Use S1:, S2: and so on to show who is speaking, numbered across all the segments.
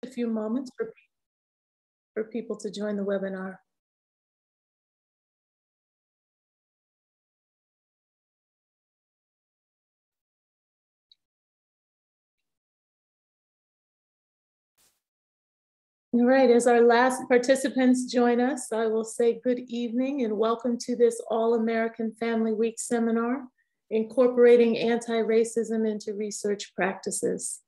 S1: A few moments for people to join the webinar. All right, as our last participants join us, I will say good evening and welcome to this All-American Family Week seminar, Incorporating Anti-Racism into Research Practices.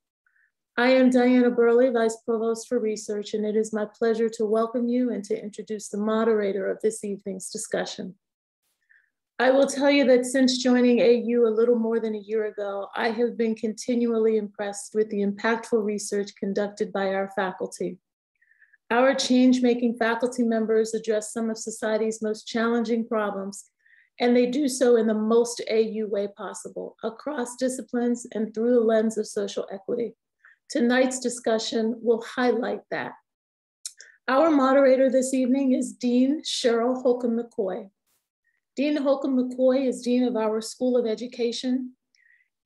S1: I am Diana Burley, Vice Provost for Research, and it is my pleasure to welcome you and to introduce the moderator of this evening's discussion. I will tell you that since joining AU a little more than a year ago, I have been continually impressed with the impactful research conducted by our faculty. Our change-making faculty members address some of society's most challenging problems, and they do so in the most AU way possible, across disciplines and through the lens of social equity. Tonight's discussion will highlight that. Our moderator this evening is Dean Cheryl Holcomb-McCoy. Dean Holcomb-McCoy is Dean of our School of Education,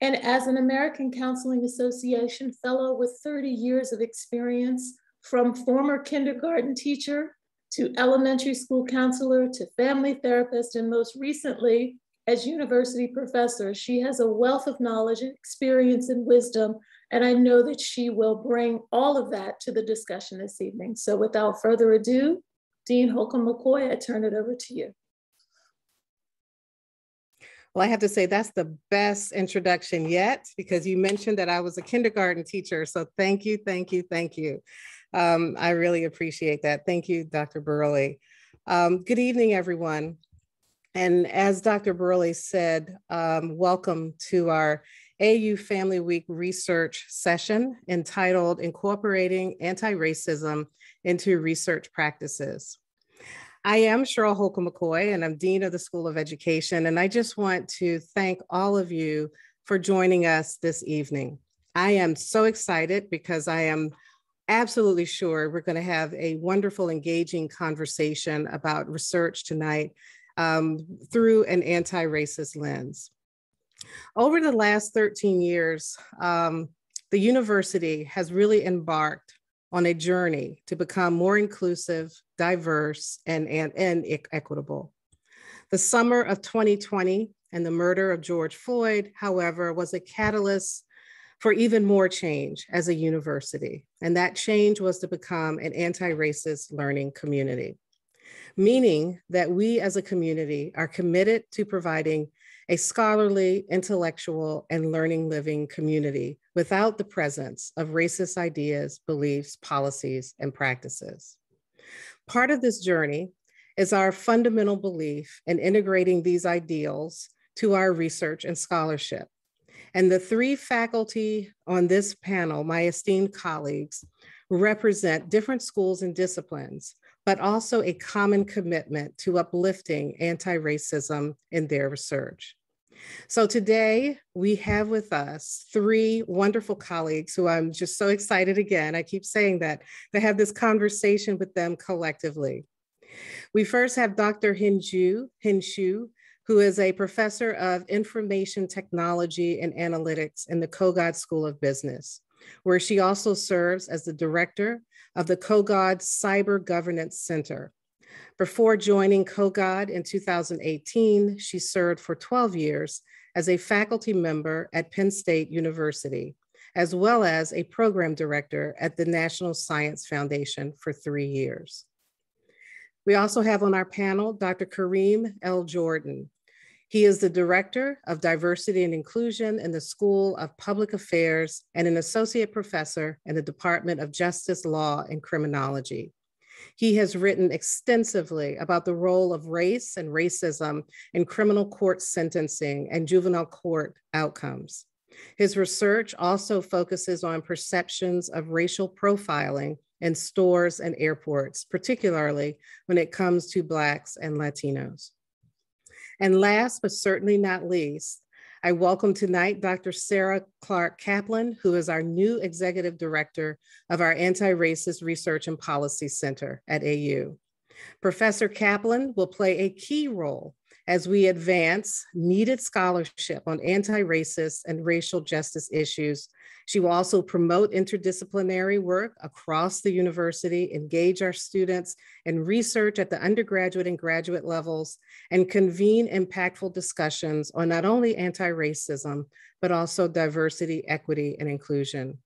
S1: and as an American Counseling Association fellow with 30 years of experience, from former kindergarten teacher to elementary school counselor to family therapist, and most recently as university professor, she has a wealth of knowledge and experience and wisdom, and I know that she will bring all of that to the discussion this evening. So without further ado, Dean Holcomb-McCoy, I turn it over to you.
S2: Well, I have to say that's the best introduction yet, because you mentioned that I was a kindergarten teacher. So thank you, thank you, thank you. I really appreciate that. Thank you, Dr. Burley. Good evening, everyone. And as Dr. Burley said, welcome to our AU Family Week research session entitled Incorporating Anti-Racism into Research Practices. I am Cheryl Holcomb-McCoy, and I'm Dean of the School of Education. And I just want to thank all of you for joining us this evening. I am so excited because I am absolutely sure we're going to have a wonderful, engaging conversation about research tonight through an anti-racist lens. Over the last 13 years, the university has really embarked on a journey to become more inclusive, diverse, and equitable. The summer of 2020 and the murder of George Floyd, however, was a catalyst for even more change as a university. And that change was to become an anti-racist learning community, meaning that we as a community are committed to providing a scholarly, intellectual, and learning living community without the presence of racist ideas, beliefs, policies, and practices. Part of this journey is our fundamental belief in integrating these ideals to our research and scholarship. And the three faculty on this panel, my esteemed colleagues, represent different schools and disciplines, but also a common commitment to uplifting anti-racism in their research. So today we have with us three wonderful colleagues who I'm just so excited again, I keep saying that, to have this conversation with them collectively. We first have Dr. Hinju Hinshu, who is a professor of information technology and analytics in the Kogod School of Business, where she also serves as the director of the Kogod Cyber Governance Center. Before joining Kogod in 2018, she served for 12 years as a faculty member at Penn State University, as well as a program director at the National Science Foundation for 3 years. We also have on our panel Dr. Kareem L. Jordan. He is the Director of Diversity and Inclusion in the School of Public Affairs and an Associate Professor in the Department of Justice, Law, and Criminology. He has written extensively about the role of race and racism in criminal court sentencing and juvenile court outcomes. His research also focuses on perceptions of racial profiling in stores and airports, particularly when it comes to Blacks and Latinos. And last, but certainly not least, I welcome tonight Dr. Sarah Clark Kaplan, who is our new Executive Director of our Anti-Racist Research and Policy Center at AU. Professor Kaplan will play a key role as we advance needed scholarship on anti-racist and racial justice issues. She will also promote interdisciplinary work across the university, engage our students in research at the undergraduate and graduate levels, and convene impactful discussions on not only anti-racism, but also diversity, equity, and inclusion.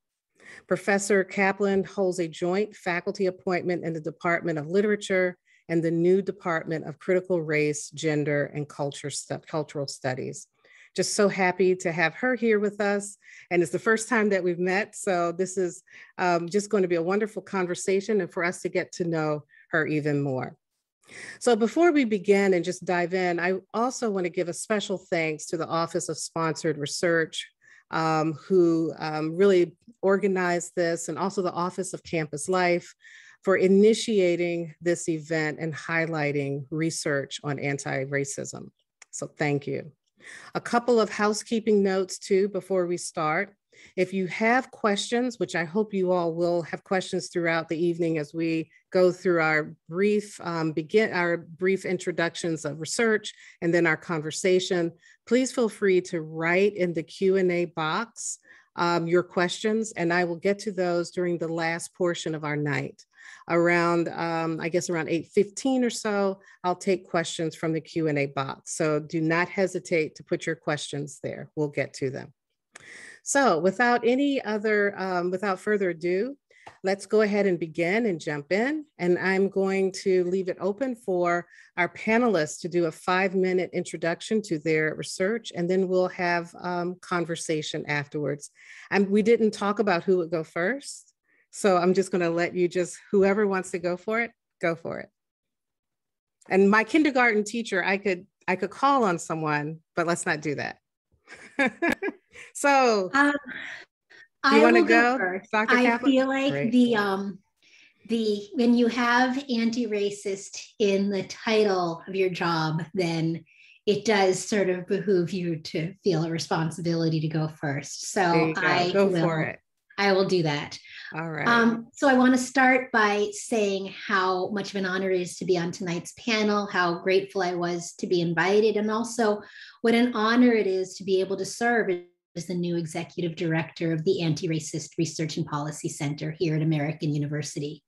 S2: Professor Kaplan holds a joint faculty appointment in the Department of Literature and the new Department of Critical Race, Gender, and Cultural Studies. Just so happy to have her here with us. And it's the first time that we've met. So this is just going to be a wonderful conversation and for us to get to know her even more. So before we begin and just dive in, I also want to give a special thanks to the Office of Sponsored Research, who really organized this, and also the Office of Campus Life for initiating this event and highlighting research on anti-racism. So thank you. A couple of housekeeping notes too before we start. If you have questions, which I hope you all will have questions throughout the evening as we go through our brief introductions of research and then our conversation, please feel free to write in the Q&A box your questions, and I will get to those during the last portion of our night. Around, I guess around 8:15 or so, I'll take questions from the Q&A box. So do not hesitate to put your questions there. We'll get to them. So without further ado, let's go ahead and begin and jump in. And I'm going to leave it open for our panelists to do a 5-minute introduction to their research, and then we'll have conversation afterwards. And we didn't talk about who would go first. So I'm just gonna let you whoever wants to go for it, go for it. And my kindergarten teacher, I could call on someone, but let's not do that. So you want to go first? Dr. Kaplan?
S3: I feel like when you have anti-racist in the title of your job, then it does sort of behoove you to feel a responsibility to go first. So I will do that.
S2: All right.
S3: So I want to start by saying how much of an honor it is to be on tonight's panel, how grateful I was to be invited, and also what an honor it is to be able to serve as the new executive director of the Anti-Racist Research and Policy Center here at American University.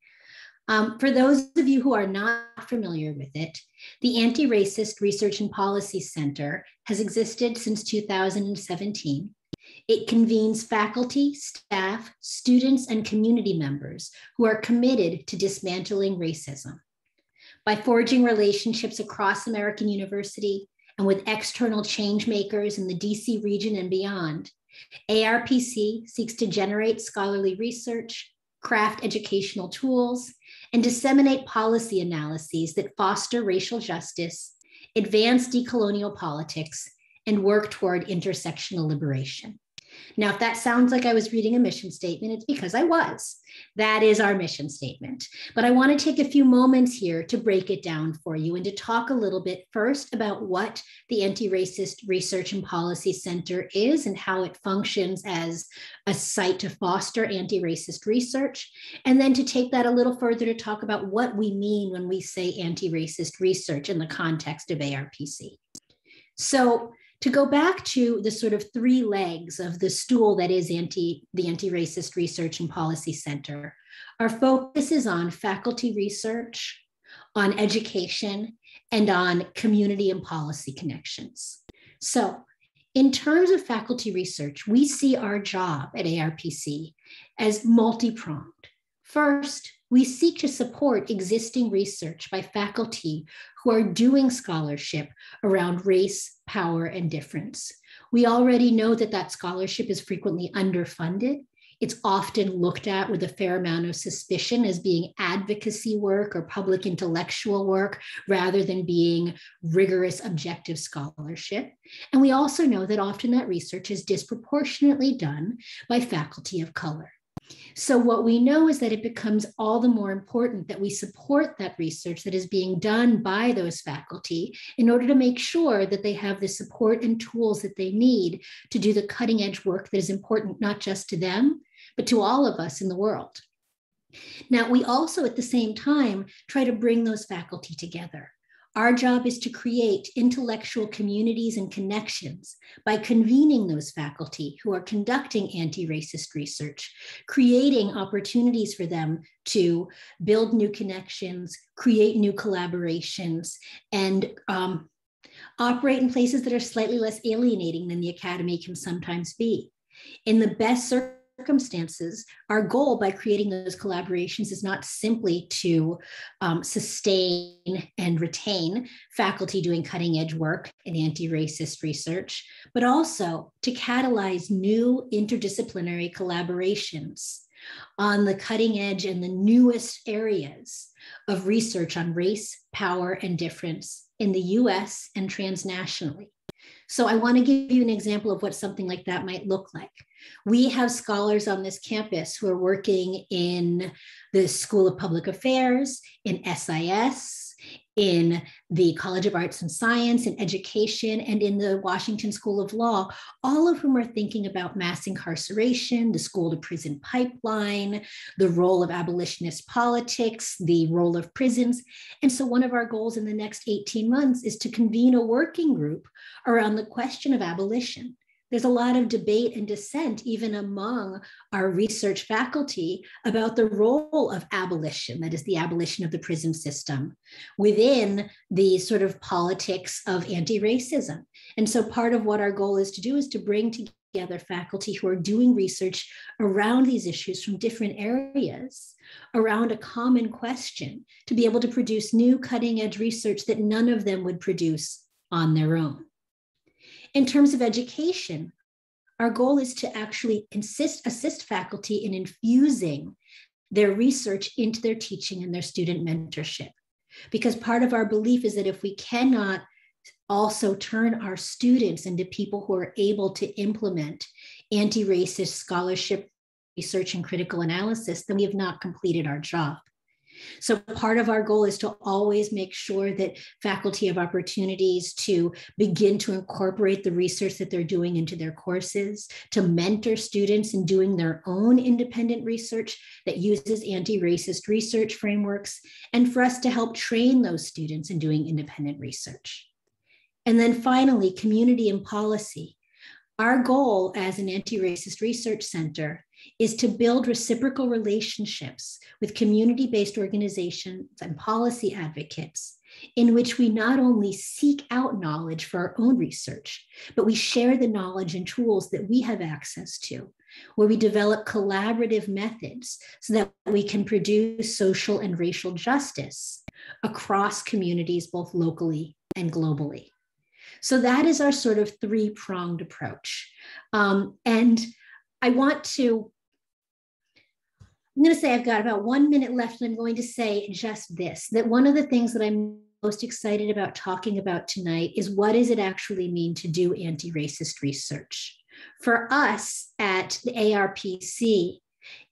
S3: For those of you who are not familiar with it, the Anti-Racist Research and Policy Center has existed since 2017. It convenes faculty, staff, students, and community members who are committed to dismantling racism. By forging relationships across American University and with external change makers in the DC region and beyond, ARPC seeks to generate scholarly research, craft educational tools, and disseminate policy analyses that foster racial justice, advance decolonial politics, and work toward intersectional liberation. Now, if that sounds like I was reading a mission statement, it's because I was. That is our mission statement. But I want to take a few moments here to break it down for you and to talk a little bit first about what the Anti-Racist Research and Policy Center is and how it functions as a site to foster anti-racist research, and then to take that a little further to talk about what we mean when we say anti-racist research in the context of ARPC. So, to go back to the sort of 3 legs of the stool that is the Anti-Racist Research and Policy Center, our focus is on faculty research, on education, and on community and policy connections. So in terms of faculty research, we see our job at ARPC as multi-pronged. First, we seek to support existing research by faculty who are doing scholarship around race, power, and difference. We already know that that scholarship is frequently underfunded. It's often looked at with a fair amount of suspicion as being advocacy work or public intellectual work rather than being rigorous objective scholarship. And we also know that often that research is disproportionately done by faculty of color. So what we know is that it becomes all the more important that we support that research that is being done by those faculty in order to make sure that they have the support and tools that they need to do the cutting edge work that is important not just to them, but to all of us in the world. Now, we also at the same time try to bring those faculty together. Our job is to create intellectual communities and connections by convening those faculty who are conducting anti-racist research, creating opportunities for them to build new connections, create new collaborations, and operate in places that are slightly less alienating than the academy can sometimes be. In the best circumstances, our goal by creating those collaborations is not simply to sustain and retain faculty doing cutting edge work in anti-racist research, but also to catalyze new interdisciplinary collaborations on the cutting edge and the newest areas of research on race, power, and difference in the US and transnationally. So I want to give you an example of what something like that might look like. We have scholars on this campus who are working in the School of Public Affairs, in SIS, in the College of Arts and Science, in education, and in the Washington School of Law, all of whom are thinking about mass incarceration, the school to prison pipeline, the role of abolitionist politics, the role of prisons. And so one of our goals in the next 18 months is to convene a working group around the question of abolition. There's a lot of debate and dissent, even among our research faculty, about the role of abolition, that is the abolition of the prison system, within the sort of politics of anti-racism. And so part of what our goal is to do is to bring together faculty who are doing research around these issues from different areas, around a common question, to be able to produce new cutting-edge research that none of them would produce on their own. In terms of education, our goal is to actually assist faculty in infusing their research into their teaching and their student mentorship. Because part of our belief is that if we cannot also turn our students into people who are able to implement anti-racist scholarship, research, and critical analysis, then we have not completed our job. So part of our goal is to always make sure that faculty have opportunities to begin to incorporate the research that they're doing into their courses, to mentor students in doing their own independent research that uses anti-racist research frameworks, and for us to help train those students in doing independent research. And then finally, community and policy. Our goal as an anti-racist research center is to build reciprocal relationships with community-based organizations and policy advocates in which we not only seek out knowledge for our own research, but we share the knowledge and tools that we have access to, where we develop collaborative methods so that we can produce social and racial justice across communities, both locally and globally. So that is our sort of three-pronged approach. And I'm going to say I've got about 1 minute left, and I'm going to say just this, that one of the things that I'm most excited about talking about tonight is what does it actually mean to do anti-racist research? For us at the ARPC,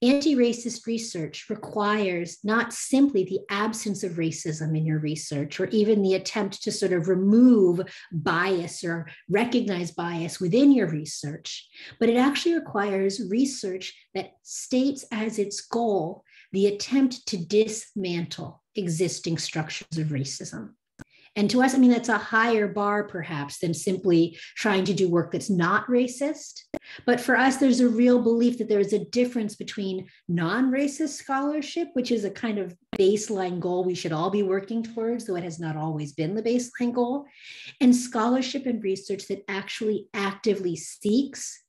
S3: anti-racist research requires not simply the absence of racism in your research, or even the attempt to sort of remove bias or recognize bias within your research, but it actually requires research that states as its goal the attempt to dismantle existing structures of racism. And to us, I mean, that's a higher bar perhaps than simply trying to do work that's not racist. But for us, there's a real belief that there is a difference between non-racist scholarship, which is a kind of baseline goal we should all be working towards, though it has not always been the baseline goal, and scholarship and research that actually actively seeks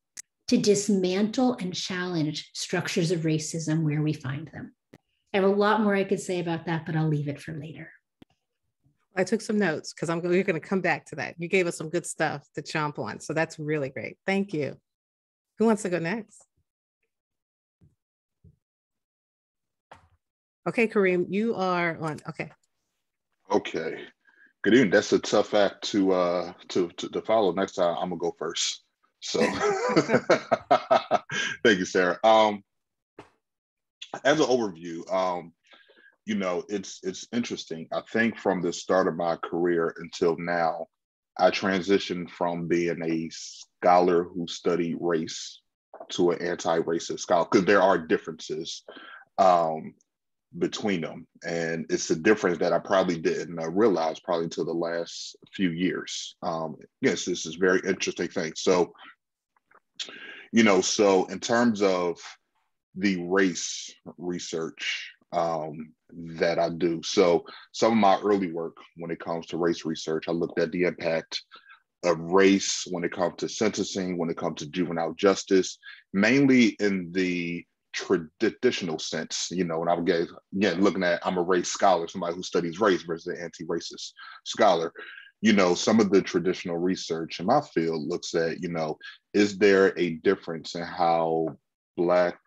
S3: to dismantle and challenge structures of racism where we find them. I have a lot more I could say about that, but I'll leave it for later.
S2: I took some notes because we're going to come back to that. You gave us some good stuff to chomp on. So that's really great. Thank you. Who wants to go next? Okay, Kareem, you are on. Okay.
S4: Okay. Good evening. That's a tough act to follow. Next time I'm gonna go first. So thank you, Sarah. As an overview, you know, it's interesting. I think from the start of my career until now, I transitioned from being a scholar who studied race to an anti-racist scholar, because there are differences. between them. And it's a difference that I probably didn't realize probably until the last few years. Yes, this is a very interesting thing. So, so in terms of the race research that I do, so some of my early work when it comes to race research, I looked at the impact of race when it comes to sentencing, when it comes to juvenile justice, mainly in the traditional sense, and I'm again looking at, I'm a race scholar, somebody who studies race versus an anti-racist scholar. Some of the traditional research in my field looks at, is there a difference in how Black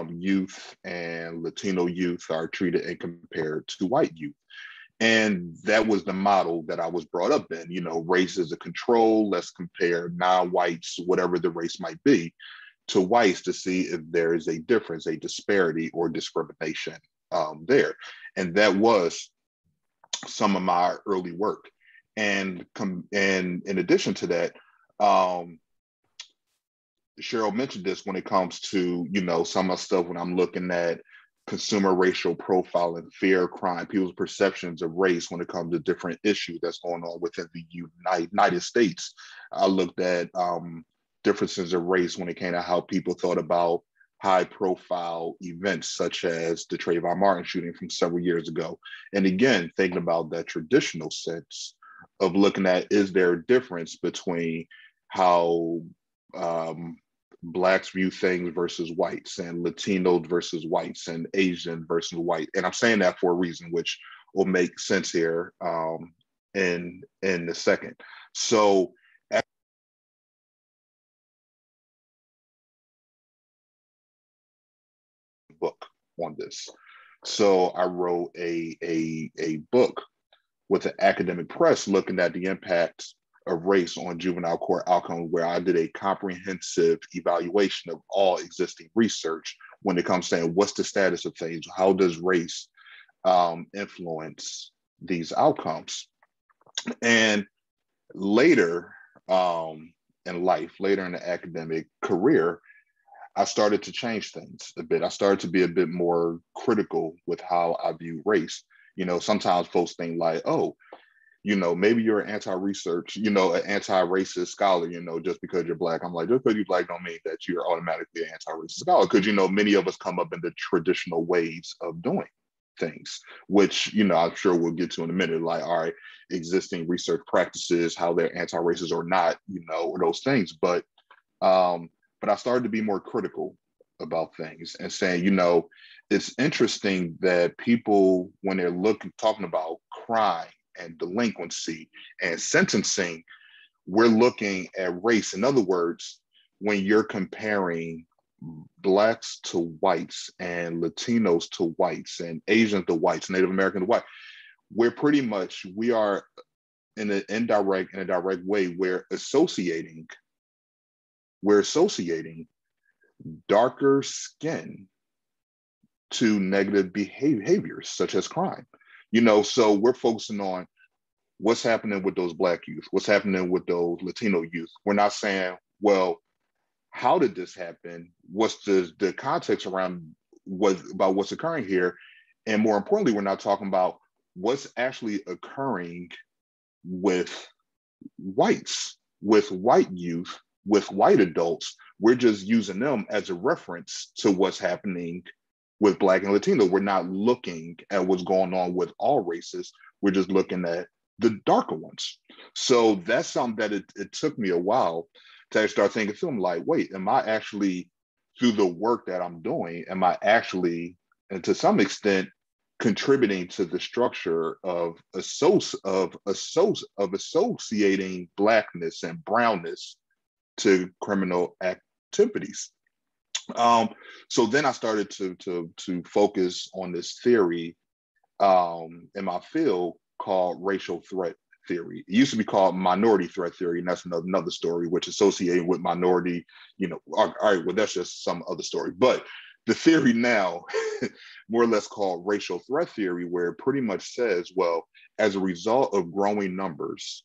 S4: youth and Latino youth are treated and compared to white youth? And that was the model that I was brought up in. Race is a control. Let's compare non-whites, whatever the race might be, to whites to see if there is a difference, a disparity, or discrimination there. And that was some of my early work. And in addition to that, Cheryl mentioned this when it comes to, some of the stuff when I'm looking at consumer racial profiling, fear, crime, people's perceptions of race when it comes to different issues that's going on within the United States. I looked at differences of race when it came to how people thought about high profile events such as the Trayvon Martin shooting from several years ago. And again, thinking about that traditional sense of looking at, is there a difference between how Blacks view things versus whites, and Latinos versus whites, and Asian versus white. And I'm saying that for a reason, which will make sense here in a second. So book on this. So I wrote a book with an academic press looking at the impact of race on juvenile court outcomes, where I did a comprehensive evaluation of all existing research when it comes to saying, what's the status of things? How does race influence these outcomes? And later in life, later in the academic career, I started to change things a bit. I started to be a bit more critical with how I view race. Sometimes folks think like, oh, maybe you're an anti-research, an anti-racist scholar, just because you're Black. I'm like, just because you're Black don't mean that you're automatically an anti-racist scholar. Because, many of us come up in the traditional ways of doing things, which, I'm sure we'll get to in a minute, like, all right, existing research practices, how they're anti-racist or not, or those things. But I started to be more critical about things and saying, it's interesting that people, when they're talking about crime and delinquency and sentencing, we're looking at race. In other words, when you're comparing Blacks to whites and Latinos to whites and Asians to whites, Native American to white, we are in an indirect and a direct way, we're associating darker skin to negative behaviors such as crime. So we're focusing on what's happening with those Black youth, what's happening with those Latino youth. We're not saying, well, how did this happen? What's the context around what's occurring here? And more importantly, we're not talking about what's actually occurring with whites, with white youth, with white adults. We're just using them as a reference to what's happening with Black and Latino. We're not looking at what's going on with all races. We're just looking at the darker ones. So that's something that it took me a while to start thinking through. I'm like, wait, am I actually, through the work that I'm doing, am I actually, and to some extent, contributing to the structure of associating Blackness and brownness to criminal activities? So then I started to focus on this theory in my field called racial threat theory. It used to be called minority threat theory, and that's another story, which associated with minority, all right, well, that's just some other story. But the theory now, more or less called racial threat theory, where it pretty much says, well, as a result of growing numbers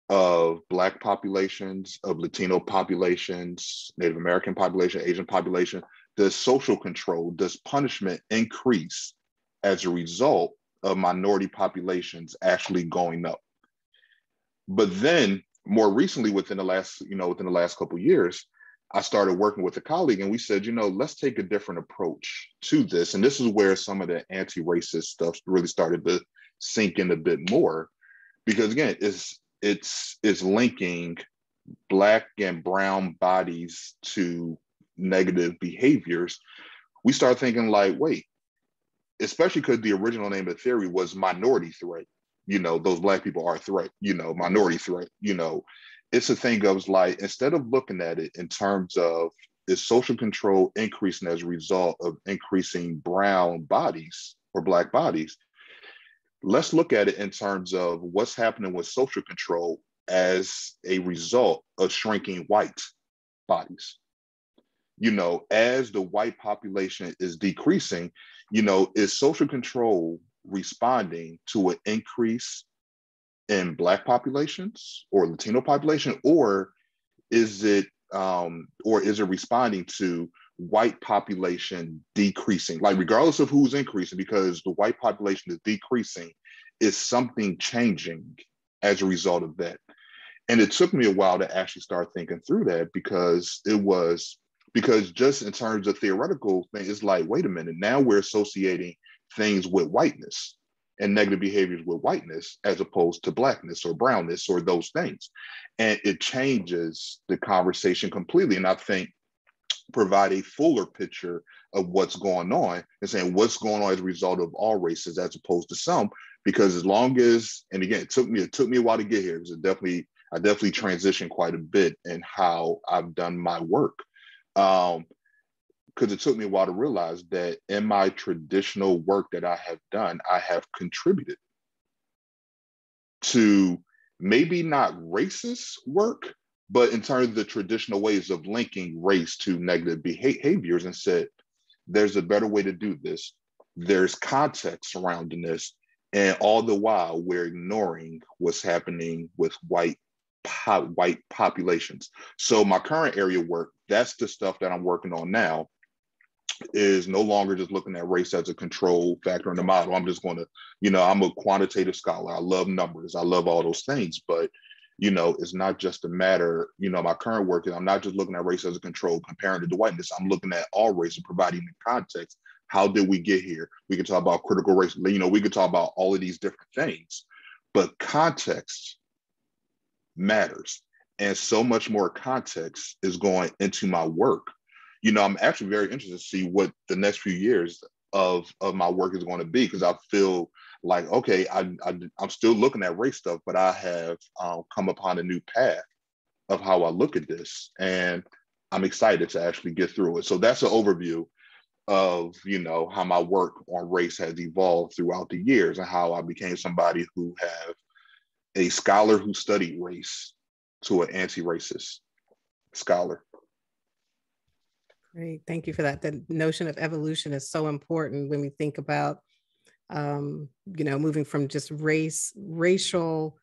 S4: of Black populations, of Latino populations, Native American population, Asian population, does social control, does punishment increase as a result of minority populations actually going up? But then more recently, within the last couple of years, I started working with a colleague and we said, let's take a different approach to this. And this is where some of the anti-racist stuff really started to sink in a bit more, because again, it's linking Black and brown bodies to negative behaviors. We start thinking like, wait, especially because the original name of the theory was minority threat. Those Black people are a threat, minority threat, it's a thing of like, instead of looking at it in terms of is social control increasing as a result of increasing brown bodies or Black bodies, let's look at it in terms of what's happening with social control as a result of shrinking white bodies. As the white population is decreasing, is social control responding to an increase in Black populations or Latino population, or is it responding to white population decreasing? Like, regardless of who's increasing, because the white population is decreasing, is something changing as a result of that? And it took me a while to actually start thinking through that, because just in terms of theoretical things, it's like, wait a minute, now we're associating things with whiteness and negative behaviors with whiteness as opposed to Blackness or brownness or those things. And it changes the conversation completely. And I think provide a fuller picture of what's going on and saying what's going on as a result of all races as opposed to some, because as long as, and again, it took me a while to get here, because I definitely transitioned quite a bit in how I've done my work. Because it took me a while to realize that in my traditional work that I have done, I have contributed to maybe not racist work, but in terms of the traditional ways of linking race to negative behaviors, and said, there's a better way to do this. There's context surrounding this. And all the while, we're ignoring what's happening with white populations. So my current area of work, that's the stuff that I'm working on now, is no longer just looking at race as a control factor in the model. I'm just going to, I'm a quantitative scholar. I love numbers. I love all those things. But, it's not just a matter, my current work is I'm not just looking at race as a control, comparing it to whiteness. I'm looking at all race and providing the context. How did we get here? We can talk about critical race, we could talk about all of these different things, but context matters. And so much more context is going into my work. I'm actually very interested to see what the next few years of my work is going to be, because I feel like, okay, I'm still looking at race stuff, but I have come upon a new path of how I look at this, and I'm excited to actually get through it. So that's an overview of, how my work on race has evolved throughout the years, and how I became somebody who have a scholar who studied race to an anti-racist scholar.
S2: Great, thank you for that. The notion of evolution is so important when we think about, moving from just racial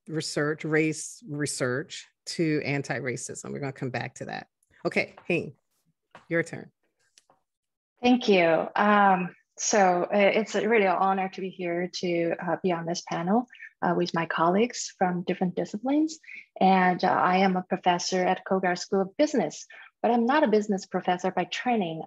S2: race research to anti-racism. We're going to come back to that. Okay, Hing, your turn.
S5: Thank you. So it's really an honor to be here to be on this panel with my colleagues from different disciplines. And I am a professor at Kogar School of Business, but I'm not a business professor by training.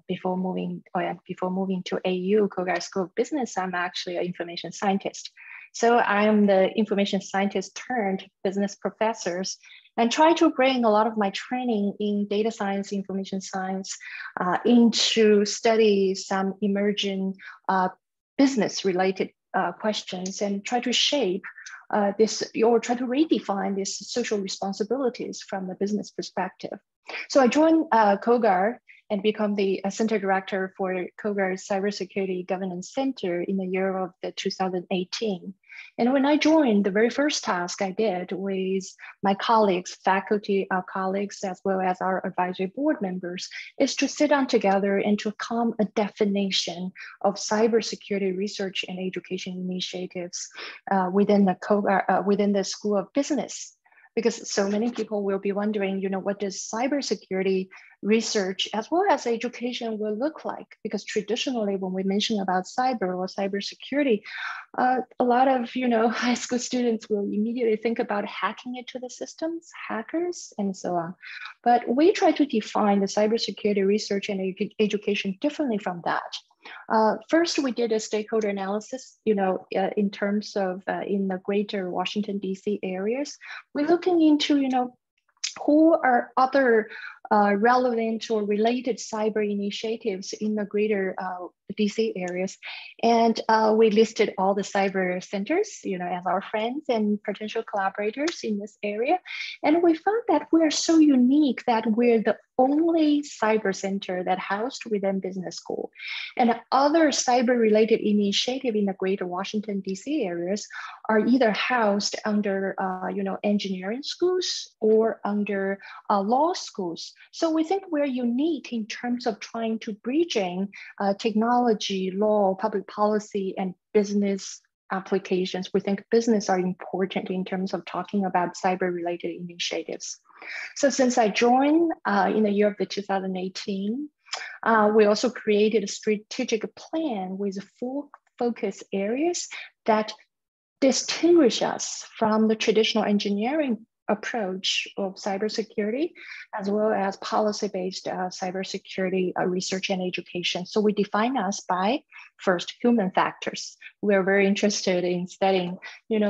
S5: Before moving to AU, Kogar School of Business, I'm actually an information scientist. So I am the information scientist turned business professors, and try to bring a lot of my training in data science, information science into study some emerging business related questions, and try to shape this, or try to redefine these social responsibilities from the business perspective. So I joined Kogar and become the center director for Kogar's Cybersecurity Governance Center in the year of 2018. And when I joined, the very first task I did with my colleagues, faculty, our colleagues, as well as our advisory board members, is to sit down together and to come a definition of cybersecurity research and education initiatives within the School of Business. because so many people will be wondering, what does cybersecurity research as well as education will look like? Because traditionally, when we mention about cyber or cybersecurity, a lot of high school students will immediately think about hacking into the systems, hackers, and so on. But we try to define the cybersecurity research and education differently from that. First, we did a stakeholder analysis, in terms of in the greater Washington, D.C. areas. We're looking into, who are other relevant or related cyber initiatives in the greater DC areas. And we listed all the cyber centers, as our friends and potential collaborators in this area. And we found that we're so unique that we're the only cyber center that housed within business school. And other cyber related initiative in the greater Washington, DC areas are either housed under, engineering schools or under law schools. So we think we're unique in terms of trying to bridging technology, law, public policy, and business applications. We think business are important in terms of talking about cyber-related initiatives. So since I joined in the year of 2018, we also created a strategic plan with 4 focus areas that distinguish us from the traditional engineering approach of cybersecurity, as well as policy-based cybersecurity research and education. So we define us by, first, human factors. We're very interested in studying,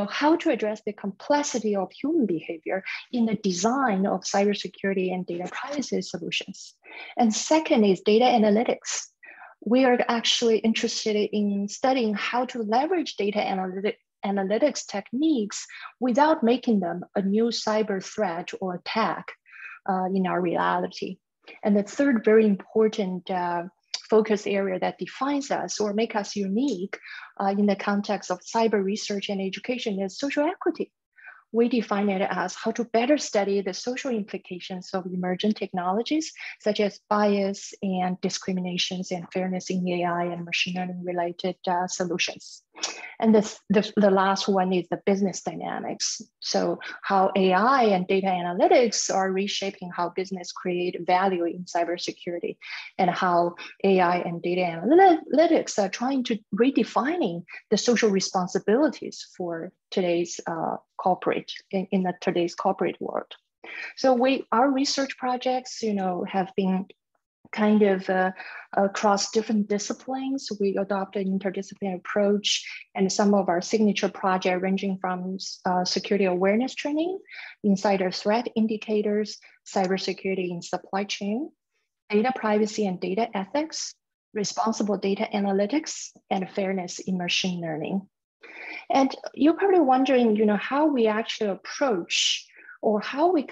S5: how to address the complexity of human behavior in the design of cybersecurity and data privacy solutions. And second is data analytics. We are actually interested in studying how to leverage data analytics techniques without making them a new cyber threat or attack in our reality. And the third very important focus area that defines us or make us unique in the context of cyber research and education is social equity. We define it as how to better study the social implications of emergent technologies, such as bias and discriminations and fairness in AI and machine learning related solutions. And the last one is the business dynamics. So how AI and data analytics are reshaping how business create value in cybersecurity, and how AI and data analytics are trying to redefining the social responsibilities for today's corporate, in today's corporate world. So our research projects, have been kind of across different disciplines. We adopt an interdisciplinary approach, and some of our signature projects ranging from security awareness training, insider threat indicators, cybersecurity in supply chain, data privacy and data ethics, responsible data analytics, and fairness in machine learning. And you're probably wondering, how we actually approach, or what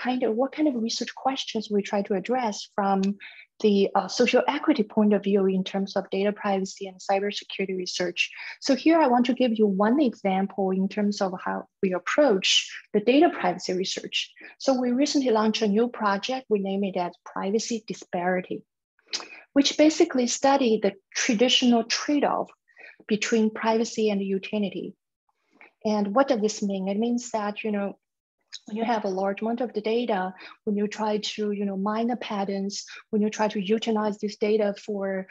S5: kind of research questions we try to address from the social equity point of view in terms of data privacy and cybersecurity research. So here I want to give you one example in terms of how we approach the data privacy research. So we recently launched a new project. We name it as Privacy Disparity, which basically study the traditional trade-off between privacy and utility. And what does this mean? It means that, when you have a large amount of the data, when you try to, mine the patterns, when you try to utilize this data for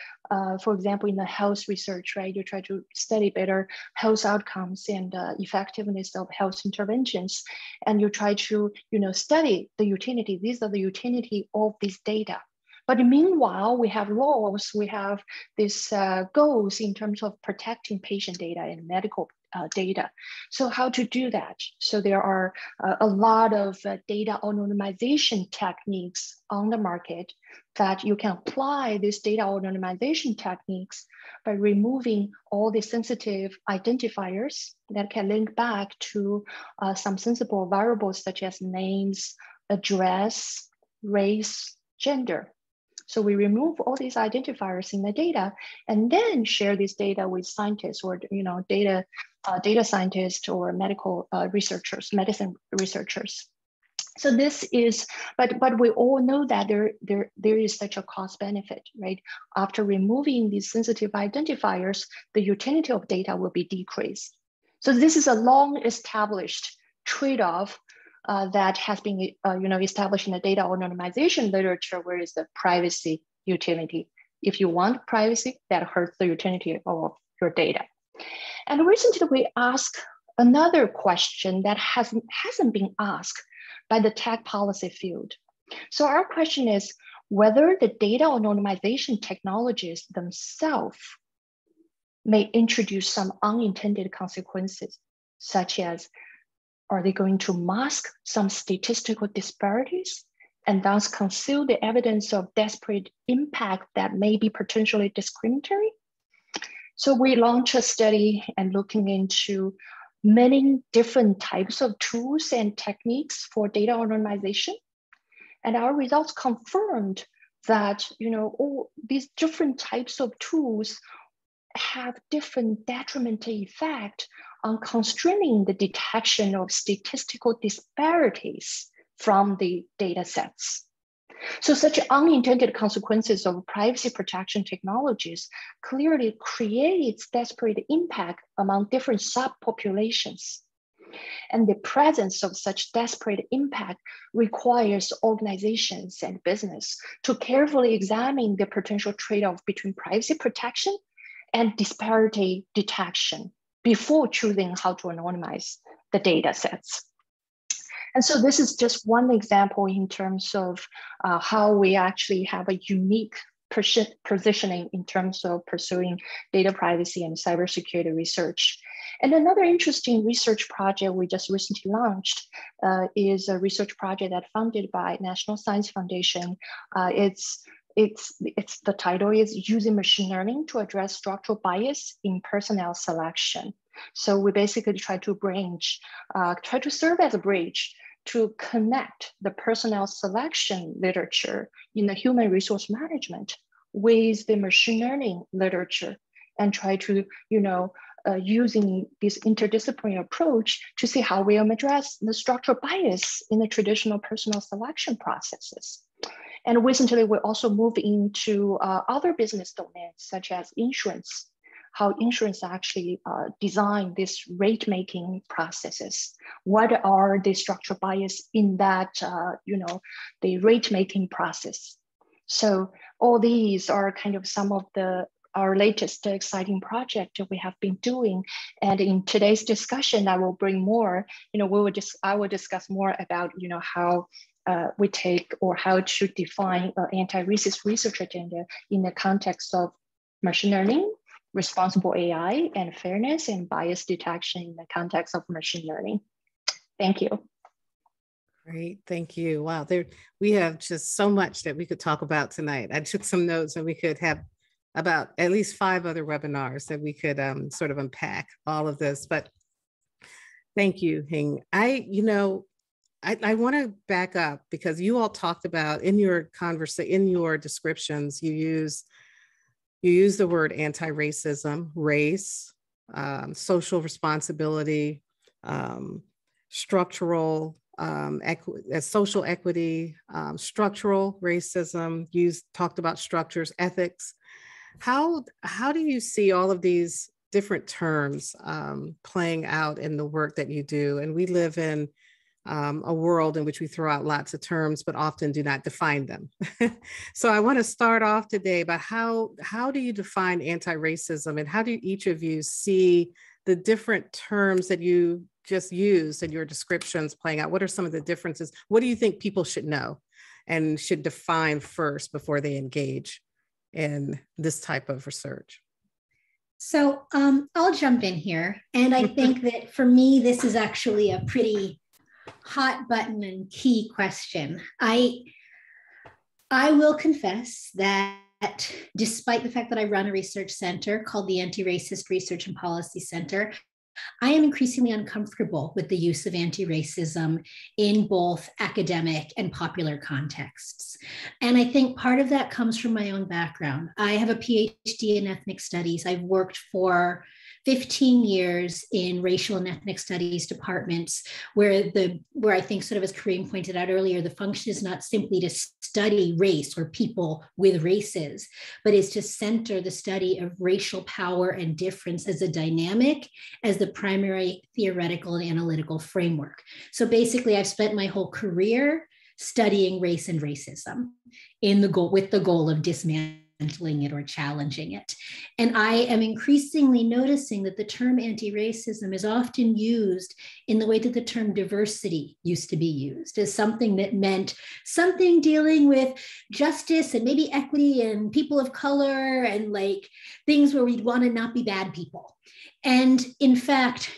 S5: example, in the health research, right? You try to study better health outcomes and effectiveness of health interventions, and you try to, study the utility. These are the utility of this data. But meanwhile, we have laws, we have these goals in terms of protecting patient data and medical data. So how to do that? So there are a lot of data anonymization techniques on the market that you can apply these data anonymization techniques by removing all the sensitive identifiers that can link back to some sensible variables such as names, address, race, gender. So we remove all these identifiers in the data and then share this data with scientists or data scientists or medical researchers, medicine researchers. So this is, but we all know that there is such a cost benefit, right? After removing these sensitive identifiers, the utility of data will be decreased. So this is a long established trade-off that has been established in the data anonymization literature, where is the privacy utility. If you want privacy, that hurts the utility of your data. And recently we asked another question that hasn't been asked by the tech policy field. So our question is whether the data anonymization technologies themselves may introduce some unintended consequences, such as, are they going to mask some statistical disparities and thus conceal the evidence of disparate impact that may be potentially discriminatory? So we launched a study and looking into many different types of tools and techniques for data anonymization. And our results confirmed that all these different types of tools have different detrimental effect on constraining the detection of statistical disparities from the data sets. So such unintended consequences of privacy protection technologies clearly creates disparate impact among different subpopulations. And the presence of such disparate impact requires organizations and business to carefully examine the potential trade-off between privacy protection and disparity detection before choosing how to anonymize the data sets. And so this is just one example in terms of how we actually have a unique positioning in terms of pursuing data privacy and cybersecurity research. And another interesting research project we just recently launched is a research project that funded by National Science Foundation. The title is Using Machine Learning to Address Structural Bias in Personnel Selection. So we basically try to serve as a bridge to connect the personnel selection literature in the human resource management with the machine learning literature, and try to, using this interdisciplinary approach to see how we address the structural bias in the traditional personnel selection processes. And recently, we also moved into other business domains, such as insurance, how insurance actually design these rate-making processes. What are the structural bias in that, the rate-making process? So all these are kind of some of our latest exciting project we have been doing. And in today's discussion, I will bring more, I will discuss more about, how we take or how to define anti-racist research agenda in the context of machine learning, responsible AI, and fairness and bias detection in the context of machine learning. Thank you.
S2: Great, thank you. Wow, we have just so much that we could talk about tonight. I took some notes and we could have about at least 5 other webinars that we could sort of unpack all of this, but thank you, Hing. I want to back up because you all talked about in your descriptions, you use the word anti-racism, race, social responsibility, structural social equity, structural racism. You talked about structures, ethics. How do you see all of these different terms playing out in the work that you do? And we live in a world in which we throw out lots of terms, but often do not define them. So I want to start off today about how do you define anti-racism, and how do each of you see the different terms that you just used in your descriptions playing out? What are some of the differences? What do you think people should know and should define first before they engage in this type of research?
S3: So I'll jump in here. And I think that for me, this is actually a pretty hot button and key question. I will confess that despite the fact that I run a research center called the Anti-Racist Research and Policy Center, I am increasingly uncomfortable with the use of anti-racism in both academic and popular contexts. And I think part of that comes from my own background. I have a PhD in ethnic studies. I've worked for 15 years in racial and ethnic studies departments, where I think, sort of as Kareem pointed out earlier, the function is not simply to study race or people with races, but is to center the study of racial power and difference as a dynamic as the primary theoretical and analytical framework. So basically, I've spent my whole career studying race and racism with the goal of dismantling it or challenging it. And I am increasingly noticing that the term anti-racism is often used in the way that the term diversity used to be used, as something that meant something dealing with justice and maybe equity and people of color and like things where we'd want to not be bad people. And in fact,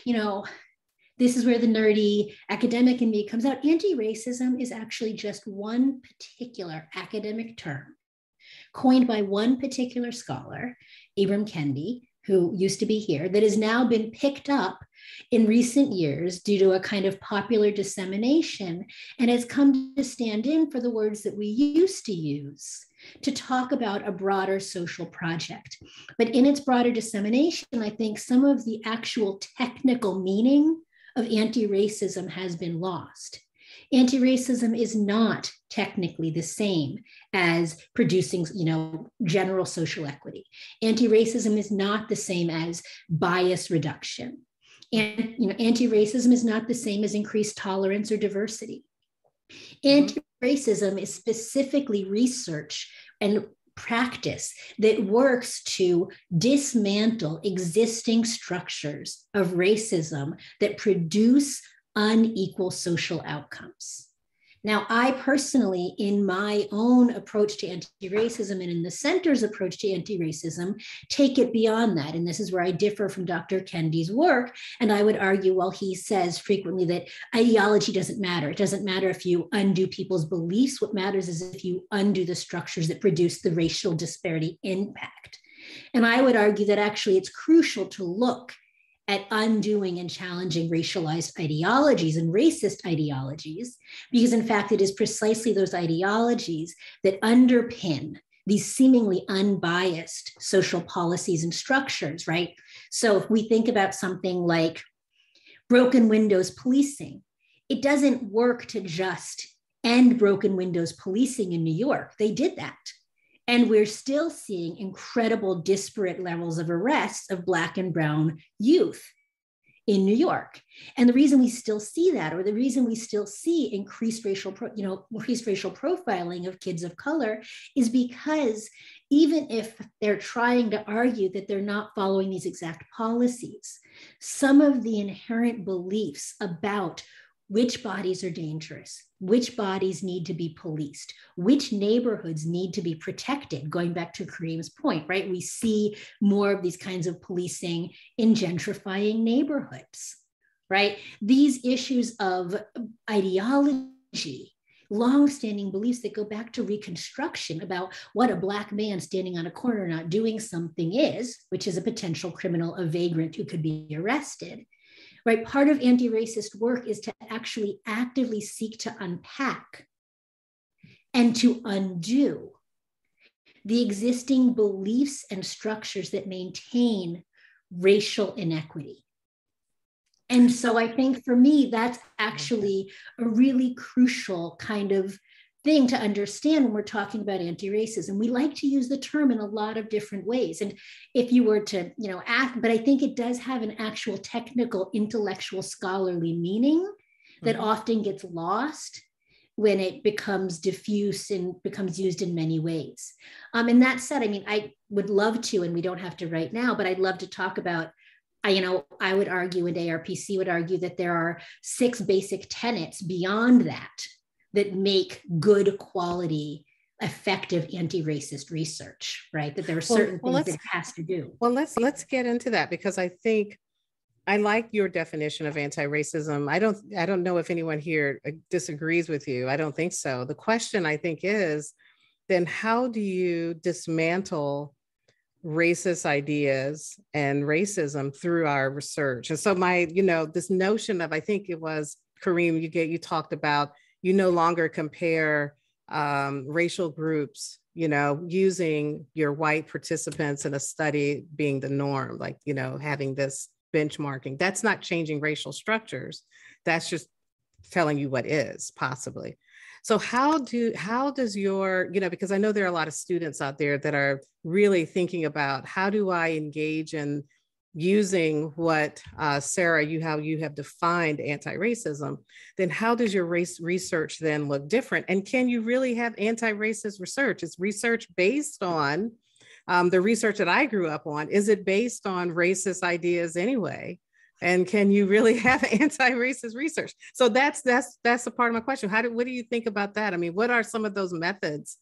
S3: this is where the nerdy academic in me comes out. Anti-racism is actually just one particular academic term coined by one particular scholar, Ibram Kendi, who used to be here, that has now been picked up in recent years due to a kind of popular dissemination, and has come to stand in for the words that we used to use to talk about a broader social project. But in its broader dissemination, I think some of the actual technical meaning of anti-racism has been lost. Anti-racism is not technically the same as producing, general social equity. Anti-racism is not the same as bias reduction. And, anti-racism is not the same as increased tolerance or diversity. Anti-racism is specifically research and practice that works to dismantle existing structures of racism that produce unequal social outcomes. Now, I personally, in my own approach to anti-racism and in the center's approach to anti-racism, take it beyond that. And this is where I differ from Dr. Kendi's work. And I would argue, while he says frequently that ideology doesn't matter. It doesn't matter if you undo people's beliefs. What matters is if you undo the structures that produce the racial disparity impact. And I would argue that actually it's crucial to look at undoing and challenging racialized ideologies and racist ideologies, because in fact, it is precisely those ideologies that underpin these seemingly unbiased social policies and structures, right? So if we think about something like broken windows policing, it doesn't work to just end broken windows policing in New York. They did that. And we're still seeing incredible disparate levels of arrests of Black and brown youth in New York. And the reason we still see that, or the reason we still see increased racial profiling of kids of color, is because even if they're trying to argue that they're not following these exact policies, some of the inherent beliefs about which bodies are dangerous, which bodies need to be policed, which neighborhoods need to be protected, going back to Kareem's point, right? We see more of these kinds of policing in gentrifying neighborhoods, right? These issues of ideology, longstanding beliefs that go back to Reconstruction about what a Black man standing on a corner not doing something is, which is a potential criminal, a vagrant who could be arrested. Right, part of anti-racist work is to actually actively seek to unpack and to undo the existing beliefs and structures that maintain racial inequity. And so I think for me, that's actually a really crucial kind of thing to understand when we're talking about anti-racism. We like to use the term in a lot of different ways. And if you were to, ask, but I think it does have an actual technical, intellectual, scholarly meaning that often gets lost when it becomes diffuse and becomes used in many ways. And that said, I would love to, and we don't have to right now, but I'd love to talk about, I would argue, and ARPC would argue, that there are 6 basic tenets beyond that make good quality, effective anti-racist research, right? That there are certain things that it has to do.
S2: Well, let's get into that, because I think I like your definition of anti-racism. I don't know if anyone here disagrees with you. I don't think so. The question, I think, is then how do you dismantle racist ideas and racism through our research? And so this notion of, I think it was Kareem, you talked about, you no longer compare racial groups, you know, using your white participants in a study being the norm, like, you know, having this benchmarking. That's not changing racial structures. That's just telling you what is, possibly. So how does your, you know, because I know there are a lot of students out there that are really thinking about, how do I engage in using what, Sarah, how you have defined anti-racism, then how does your race research then look different? And can you really have anti-racist research? Is research based on the research that I grew up on? Is it based on racist ideas anyway? And can you really have anti-racist research? So that's a part of my question. What do you think about that? I mean, what are some of those methods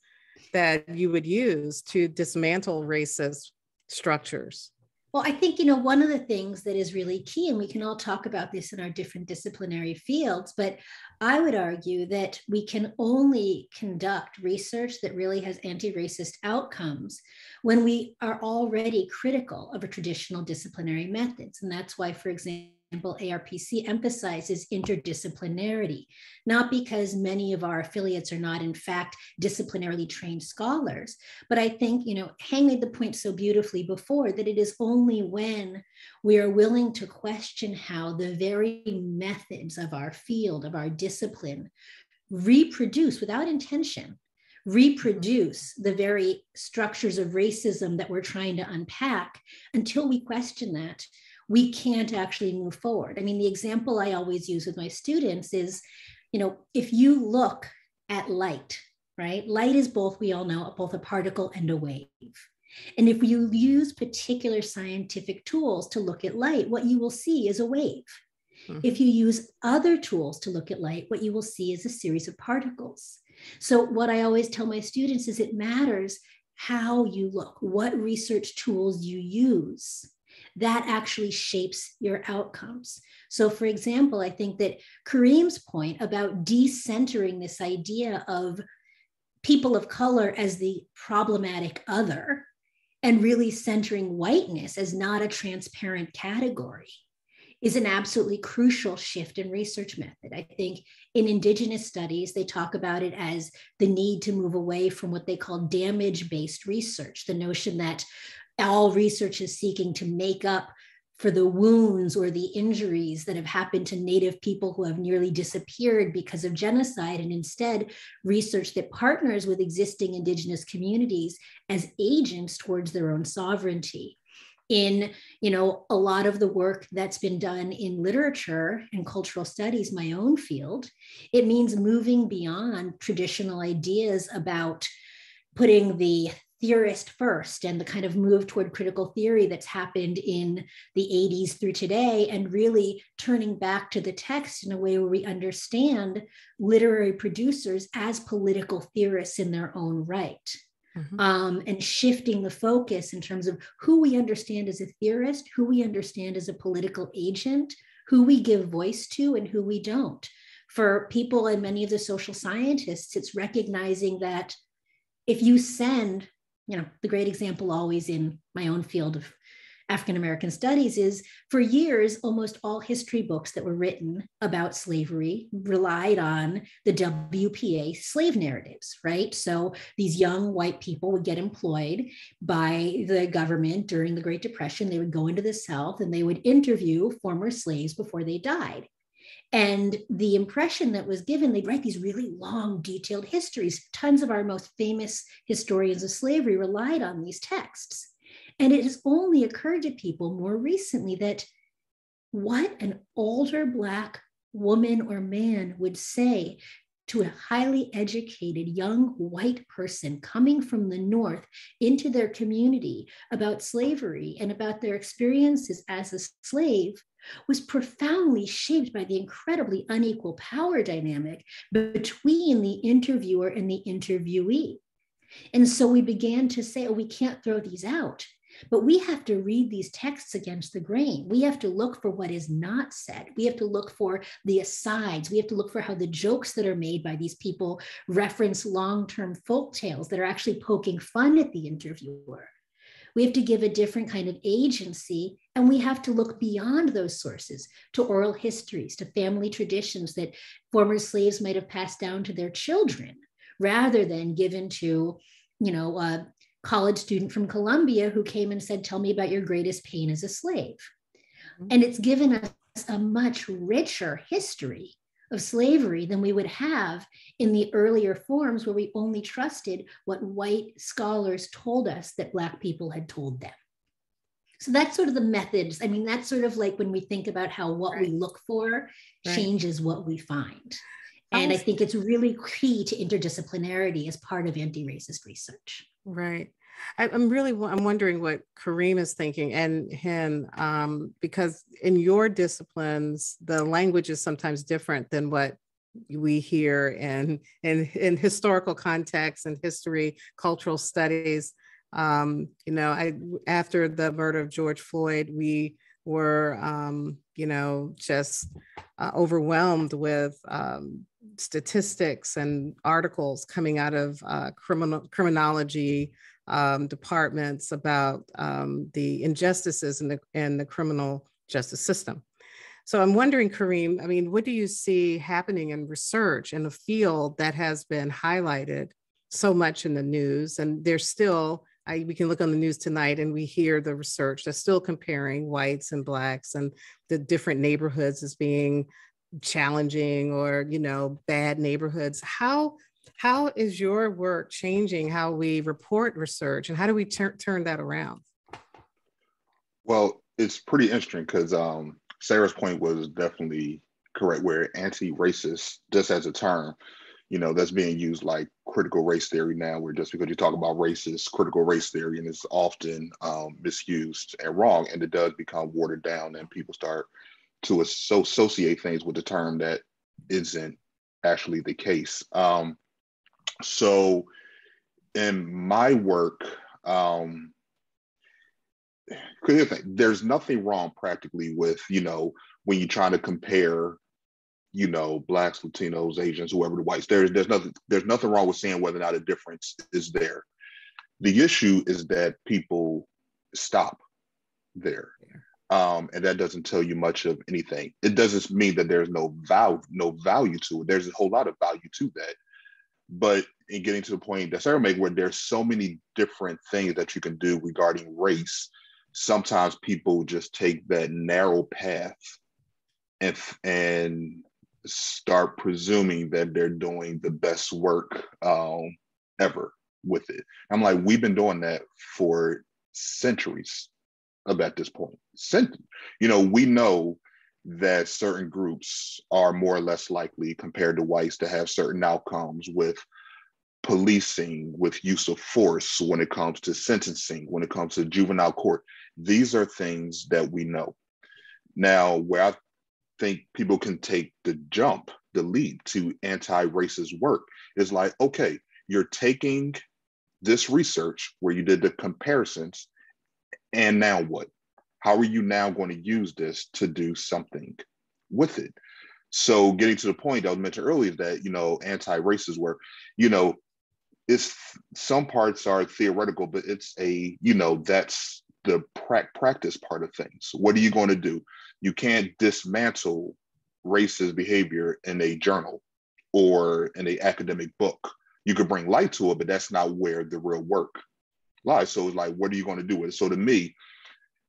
S2: that you would use to dismantle racist structures?
S3: Well, I think, you know, one of the things that is really key, and we can all talk about this in our different disciplinary fields, but I would argue that we can only conduct research that really has anti-racist outcomes when we are already critical of a traditional disciplinary methods. And that's why, for example, ARPC emphasizes interdisciplinarity, not because many of our affiliates are not, in fact, disciplinarily trained scholars, but I think, you know, Hang made the point so beautifully before that it is only when we are willing to question how the very methods of our field, of our discipline, reproduce without intention, reproduce the very structures of racism that we're trying to unpack. Until we question that, we can't actually move forward. I mean, the example I always use with my students is, you know, if you look at light, right? Light is both, we all know, both a particle and a wave. And if you use particular scientific tools to look at light, what you will see is a wave. Mm-hmm. If you use other tools to look at light, what you will see is a series of particles. So what I always tell my students is it matters how you look, what research tools you use. That actually shapes your outcomes. So for example, I think that Kareem's point about decentering this idea of people of color as the problematic other and really centering whiteness as not a transparent category is an absolutely crucial shift in research method. I think in Indigenous studies, they talk about it as the need to move away from what they call damage-based research, the notion that all research is seeking to make up for the wounds or the injuries that have happened to Native people who have nearly disappeared because of genocide, and instead research that partners with existing Indigenous communities as agents towards their own sovereignty. In, you know, a lot of the work that's been done in literature and cultural studies, my own field, it means moving beyond traditional ideas about putting the theorist first and the kind of move toward critical theory that's happened in the 80s through today, and really turning back to the text in a way where we understand literary producers as political theorists in their own right. Mm-hmm. And shifting the focus in terms of who we understand as a theorist, who we understand as a political agent, who we give voice to and who we don't. For people and many of the social scientists, it's recognizing that if you send, you know, the great example always in my own field of African-American studies is, for years, almost all history books that were written about slavery relied on the WPA slave narratives, right? So these young white people would get employed by the government during the Great Depression. They would go into the South and they would interview former slaves before they died. And the impression that was given, they'd write these really long, detailed histories. Tons of our most famous historians of slavery relied on these texts. And it has only occurred to people more recently that what an older Black woman or man would say to a highly educated young white person coming from the North into their community about slavery and about their experiences as a slave was profoundly shaped by the incredibly unequal power dynamic between the interviewer and the interviewee. And so we began to say, oh, we can't throw these out, but we have to read these texts against the grain. We have to look for what is not said. We have to look for the asides. We have to look for how the jokes that are made by these people reference long-term folk tales that are actually poking fun at the interviewer. We have to give a different kind of agency, and we have to look beyond those sources to oral histories, to family traditions that former slaves might have passed down to their children, rather than given to, a college student from Columbia who came and said, tell me about your greatest pain as a slave. And it's given us a much richer history of slavery than we would have in the earlier forms where we only trusted what white scholars told us that Black people had told them. So that's sort of the methods. I mean, that's sort of like when we think about how what we look for changes what we find. And I think it's really key to interdisciplinarity as part of anti-racist research.
S2: Right. I'm wondering what Kareem is thinking and him, because in your disciplines, the language is sometimes different than what we hear in historical context and history, cultural studies. After the murder of George Floyd, we were, just overwhelmed with statistics and articles coming out of criminology departments about the injustices in the criminal justice system. So I'm wondering, Kareem, I mean, what do you see happening in research in a field that has been highlighted so much in the news? And there's still, we can look on the news tonight and we hear the research that's still comparing whites and Blacks and the different neighborhoods as being challenging or, bad neighborhoods. How is your work changing how we report research, and how do we turn that around?
S4: Well, it's pretty interesting because Sarah's point was definitely correct, where anti-racist, just as a term, that's being used like critical race theory now, where just because you talk about racist, critical race theory, and it's often misused and wrong, and it does become watered down, and people start to associate things with the term that isn't actually the case. So in my work, there's nothing wrong practically with, when you're trying to compare, Blacks, Latinos, Asians, whoever the whites, there's nothing wrong with saying whether or not a difference is there. The issue is that people stop there. And that doesn't tell you much of anything. It doesn't mean that there's no value to it. There's a whole lot of value to that. But in getting to the point that Sarah made, where there's so many different things that you can do regarding race, sometimes people just take that narrow path and start presuming that they're doing the best work ever with it. I'm like, we've been doing that for centuries at this point. We know that certain groups are more or less likely compared to whites to have certain outcomes with policing, with use of force, when it comes to sentencing, when it comes to juvenile court. These are things that we know. Now, where I think people can take the lead to anti-racist work is like, okay, you're taking this research where you did the comparisons, and now what? How are you now going to use this to do something with it? So getting to the point that was mentioned earlier, that, anti-racist work, it's some parts are theoretical, but it's that's the practice part of things. What are you going to do? You can't dismantle racist behavior in a journal or in an academic book. You could bring light to it, but that's not where the real work lies. So it's like, what are you going to do with it? So to me,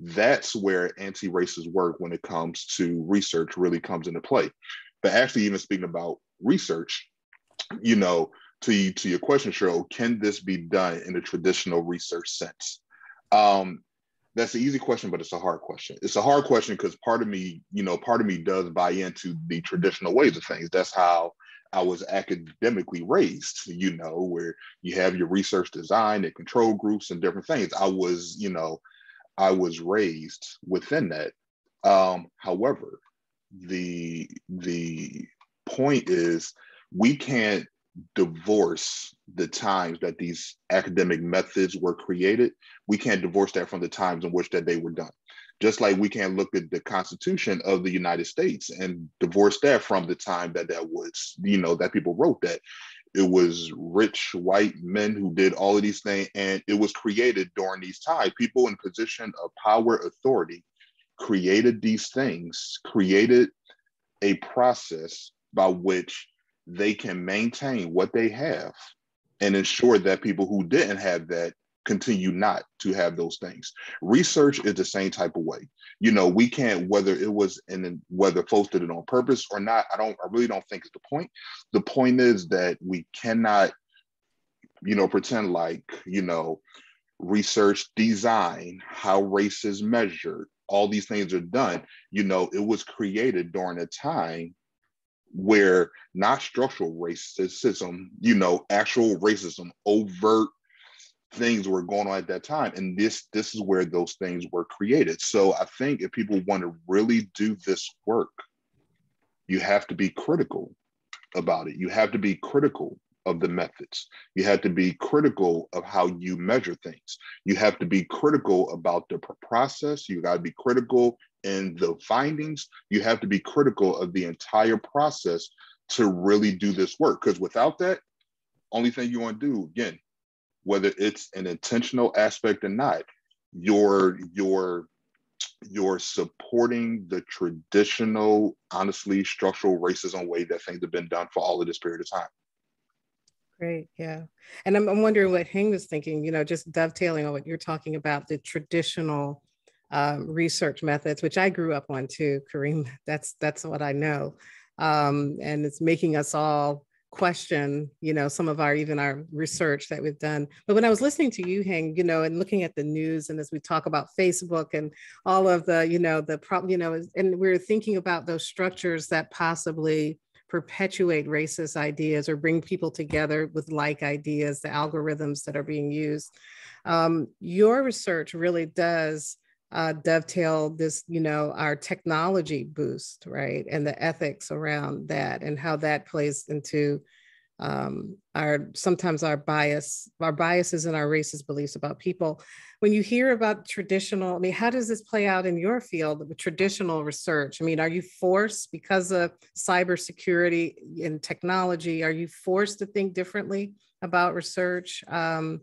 S4: that's where anti-racist work, when it comes to research, really comes into play. But actually, even speaking about research, to your question, Cheryl, can this be done in a traditional research sense? That's an easy question, but it's a hard question. It's a hard question because part of me does buy into the traditional ways of things. That's how I was academically raised, where you have your research design and control groups and different things. I was raised within that. However, the point is, we can't divorce the times that these academic methods were created. We can't divorce that from the times in which that they were done. Just like we can't look at the Constitution of the United States and divorce that from the time that was, that people wrote that. It was rich white men who did all of these things, and it was created during these times. People in position of power, authority, created these things, created a process by which they can maintain what they have and ensure that people who didn't have that continue not to have those things. Research is the same type of way. You know, we can't, whether folks did it on purpose or not, I really don't think it's the point. The point is that we cannot, you know, pretend like, you know, research, design, how race is measured, all these things are done. You know, it was created during a time where not structural racism, you know, actual racism, overt things were going on at that time. And this is where those things were created. So I think if people want to really do this work, you have to be critical about it. You have to be critical of the methods. You have to be critical of how you measure things. You have to be critical about the process. You got to be critical in the findings. You have to be critical of the entire process to really do this work. Because without that, only thing you want to do, again, whether it's an intentional aspect or not, you're supporting the traditional, honestly, structural racism way that things have been done for all of this period of time.
S2: Great, yeah. And I'm wondering what Hing was thinking, you know, just dovetailing on what you're talking about, the traditional research methods, which I grew up on too, Kareem. That's what I know. And it's making us all question, you know, some of our research that we've done. But when I was listening to you, Hing, you know, and looking at the news, and as we talk about Facebook and all of the, you know, and we're thinking about those structures that possibly perpetuate racist ideas or bring people together with like ideas, the algorithms that are being used. Your research really does dovetail this, you know, our technology boost, right? And the ethics around that and how that plays into sometimes our biases and our racist beliefs about people. When you hear about traditional, I mean, how does this play out in your field with traditional research? I mean, are you forced, because of cybersecurity and technology, are you forced to think differently about research from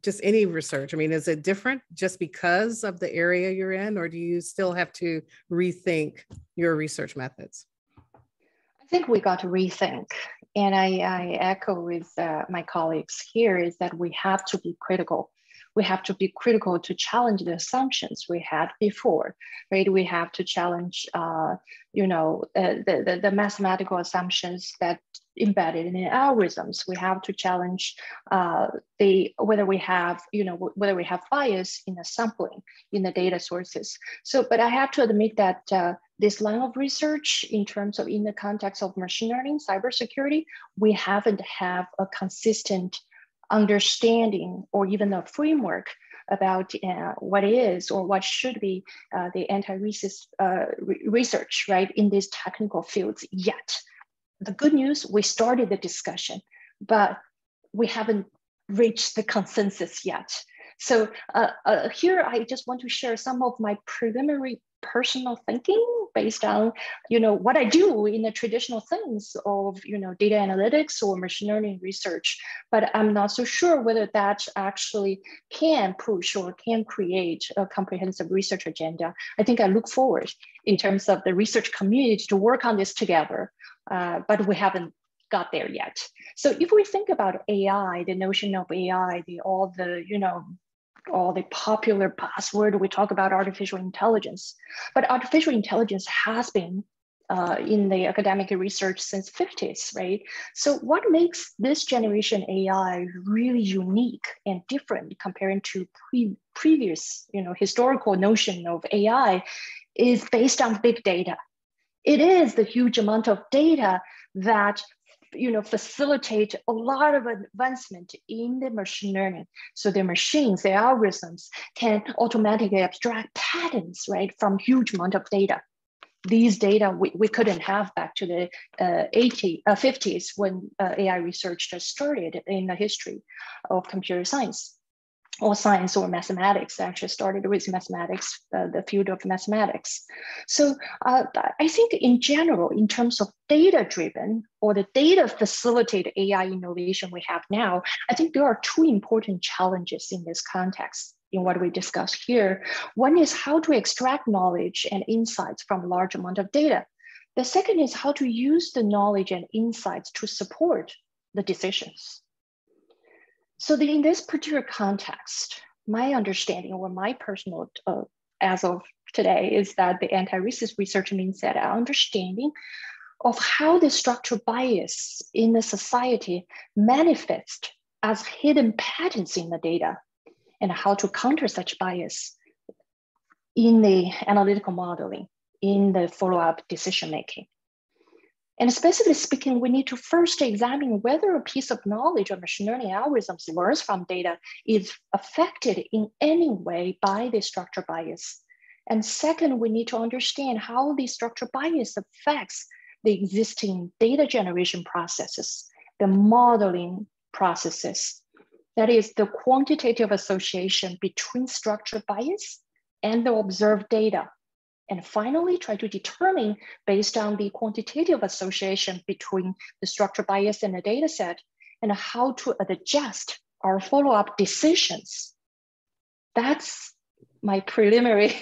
S2: just any research? I mean, is it different just because of the area you're in, or do you still have to rethink your research methods?
S5: I think we got to rethink. And I echo with my colleagues here is that we have to be critical. We have to be critical to challenge the assumptions we had before, right? We have to challenge, you know, the mathematical assumptions that embedded in algorithms. We have to challenge whether we have bias in the sampling in the data sources. So, but I have to admit that this line of research, in terms of in the context of machine learning, cybersecurity, we haven't have a consistent understanding or even a framework about what is or what should be the anti-racist research, right, in these technical fields yet. The good news, we started the discussion, but we haven't reached the consensus yet. So here, I just want to share some of my preliminary personal thinking based on, you know, what I do in the traditional things of, you know, data analytics or machine learning research. But I'm not so sure whether that actually can push or can create a comprehensive research agenda. I think I look forward in terms of the research community to work on this together, but we haven't got there yet. So if we think about AI, the notion of AI, all the popular buzzword, we talk about artificial intelligence, but artificial intelligence has been in the academic research since 50s, right? So what makes this generation AI really unique and different comparing to previous, you know, historical notion of AI is based on big data. It is the huge amount of data that, you know, facilitate a lot of advancement in the machine learning. So the machines, the algorithms can automatically abstract patterns, right, from huge amount of data. These data we couldn't have back to the 50s when AI research just started in the history of computer science. Or science or mathematics, actually started with mathematics, the field of mathematics. So I think in general, in terms of data-driven or the data facilitated AI innovation we have now, I think there are two important challenges in this context in what we discussed here. One is how to extract knowledge and insights from a large amount of data. The second is how to use the knowledge and insights to support the decisions. So in this particular context, my understanding or my personal, as of today, is that the anti-racist research means that our understanding of how the structural bias in the society manifests as hidden patterns in the data and how to counter such bias in the analytical modeling, in the follow-up decision-making. And specifically speaking, we need to first examine whether a piece of knowledge or machine learning algorithms learns from data is affected in any way by the structural bias. And second, we need to understand how the structural bias affects the existing data generation processes, the modeling processes, that is the quantitative association between structural bias and the observed data. And finally, try to determine, based on the quantitative association between the structural bias and the data set, and how to adjust our follow-up decisions. That's my preliminary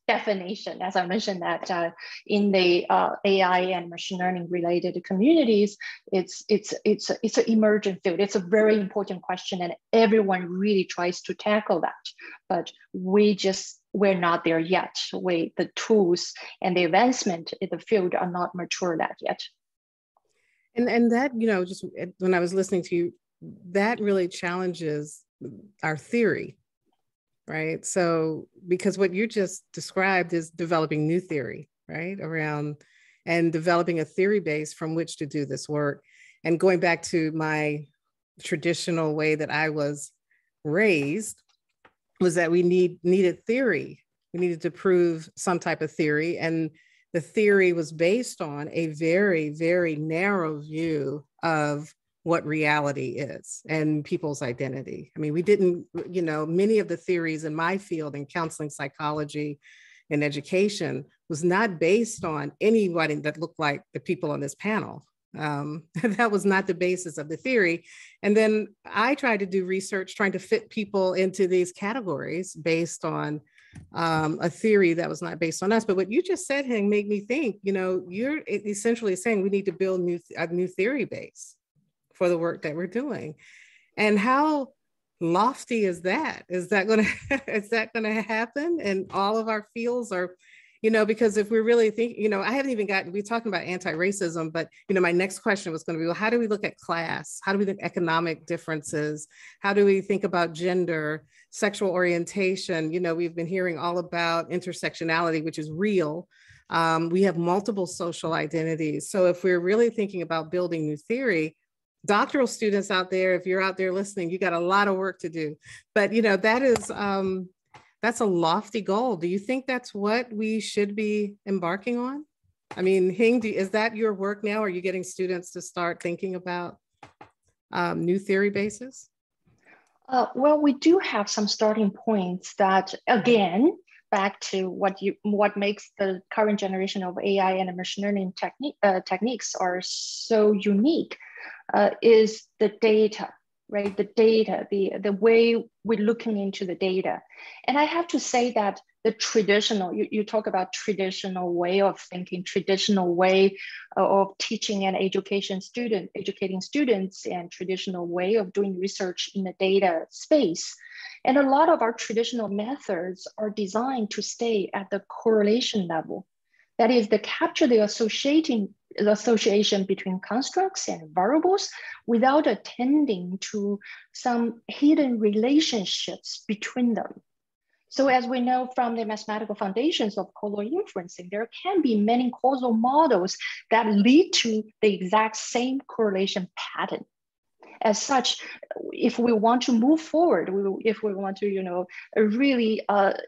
S5: definition. As I mentioned that in the AI and machine learning related communities, it's an emergent field. It's a very important question, and everyone really tries to tackle that. But we're not there yet. The tools and the advancement in the field are not mature that yet.
S2: And that, just when I was listening to you, that really challenges our theory, right? So, because what you just described is developing new theory, right? Around and developing a theory base from which to do this work. And going back to my traditional way that I was raised, was that we needed theory. We needed to prove some type of theory. And the theory was based on a very, very narrow view of what reality is and people's identity. I mean, we didn't, many of the theories in my field in counseling psychology and education was not based on anybody that looked like the people on this panel. That was not the basis of the theory. And then I tried to do research trying to fit people into these categories based on a theory that was not based on us. But what you just said, Hing, made me think, you're essentially saying we need to build a new theory base for the work that we're doing. And how lofty is that? Is that going to happen? And all of our fields are, because if we're really thinking, I haven't even we're talking about anti-racism, but, my next question was going to be, well, how do we look at class? How do we look at economic differences? How do we think about gender, sexual orientation? We've been hearing all about intersectionality, which is real. We have multiple social identities. So if we're really thinking about building new theory, doctoral students out there, if you're out there listening, you got a lot of work to do. But, that is, that's a lofty goal. Do you think that's what we should be embarking on? I mean, Hing, is that your work now? Are you getting students to start thinking about new theory bases?
S5: Well, we do have some starting points that, again, back to what makes the current generation of AI and machine learning techniques are so unique is the data. Right, the data, the way we're looking into the data. And I have to say that the traditional, you talk about traditional way of thinking, traditional way of teaching and educating students, and traditional way of doing research in the data space. And a lot of our traditional methods are designed to stay at the correlation level. That is, to capture the association between constructs and variables without attending to some hidden relationships between them. So as we know from the mathematical foundations of causal inferencing, there can be many causal models that lead to the exact same correlation pattern. As such, if we want to move forward, if we want to, really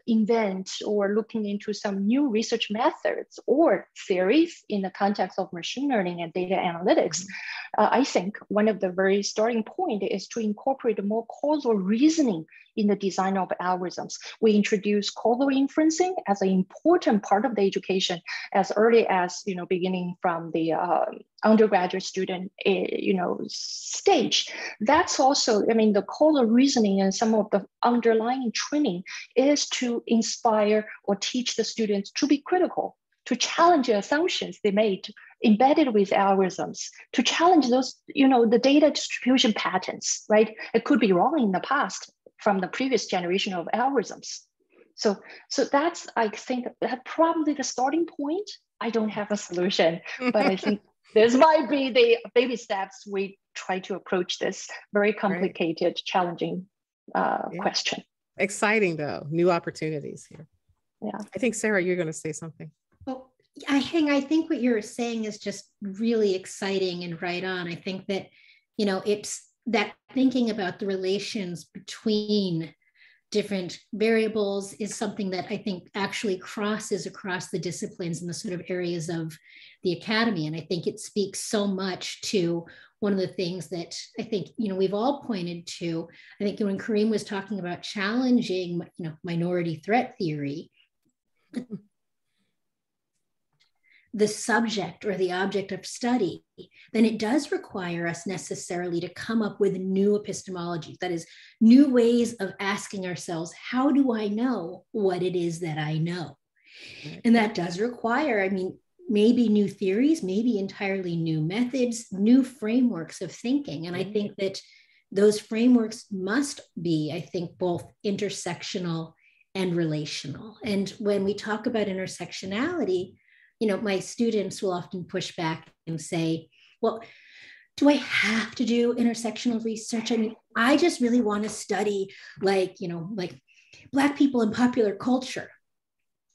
S5: invent or looking into some new research methods or theories in the context of machine learning and data analytics, I think one of the very starting point is to incorporate more causal reasoning in the design of algorithms. We introduce causal inferencing as an important part of the education as early as, beginning from the undergraduate student, stage. That's also, the causal reasoning and some of the underlying training is to inspire or teach the students to be critical, to challenge the assumptions they made embedded with algorithms to challenge those, the data distribution patterns, right? It could be wrong in the past from the previous generation of algorithms. So that's, I think, that probably the starting point. I don't have a solution, but I think this might be the baby steps we try to approach this very complicated, challenging question.
S2: Exciting though, new opportunities here.
S5: Yeah.
S2: I think, Sarah, you're going to say something.
S3: Well, I think what you're saying is just really exciting and right on. I think that, it's that thinking about the relations between different variables is something that I think actually crosses across the disciplines and the sort of areas of the academy. And I think it speaks so much to one of the things that I think, we've all pointed to. I think when Kareem was talking about challenging, minority threat theory, the subject or the object of study, then it does require us necessarily to come up with new epistemologies. That is, new ways of asking ourselves, how do I know what it is that I know? And that does require, maybe new theories, maybe entirely new methods, new frameworks of thinking. And I think that those frameworks must be, I think, both intersectional and relational. And when we talk about intersectionality, my students will often push back and say, well, do I have to do intersectional research? I just really want to study like Black people in popular culture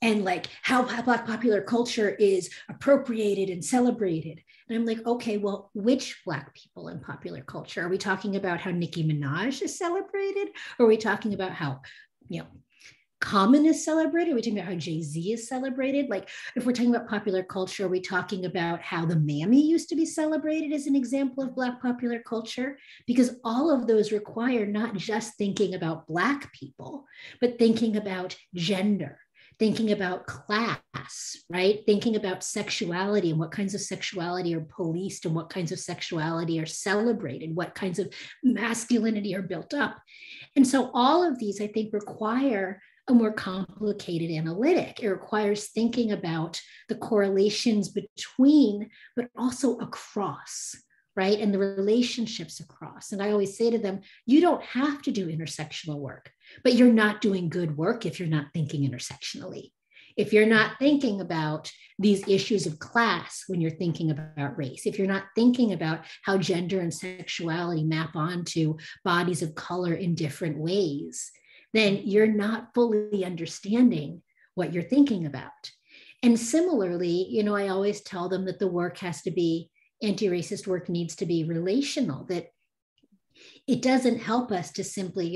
S3: and like how Black popular culture is appropriated and celebrated. And I'm like, okay, well, which Black people in popular culture? Are we talking about how Nicki Minaj is celebrated? Or are we talking about how, Common is celebrated? Are we talking about how Jay-Z is celebrated? Like, if we're talking about popular culture, are we talking about how the Mammy used to be celebrated as an example of Black popular culture? Because all of those require not just thinking about Black people, but thinking about gender, thinking about class, right? Thinking about sexuality and what kinds of sexuality are policed and what kinds of sexuality are celebrated, what kinds of masculinity are built up. And so all of these, I think, require a more complicated analytic. It requires thinking about the correlations between, but also across, right? And the relationships across. And I always say to them, you don't have to do intersectional work, but you're not doing good work if you're not thinking intersectionally. If you're not thinking about these issues of class when you're thinking about race, if you're not thinking about how gender and sexuality map onto bodies of color in different ways, then you're not fully understanding what you're thinking about. And similarly, I always tell them that the work has to be, anti-racist work needs to be relational, that it doesn't help us to simply,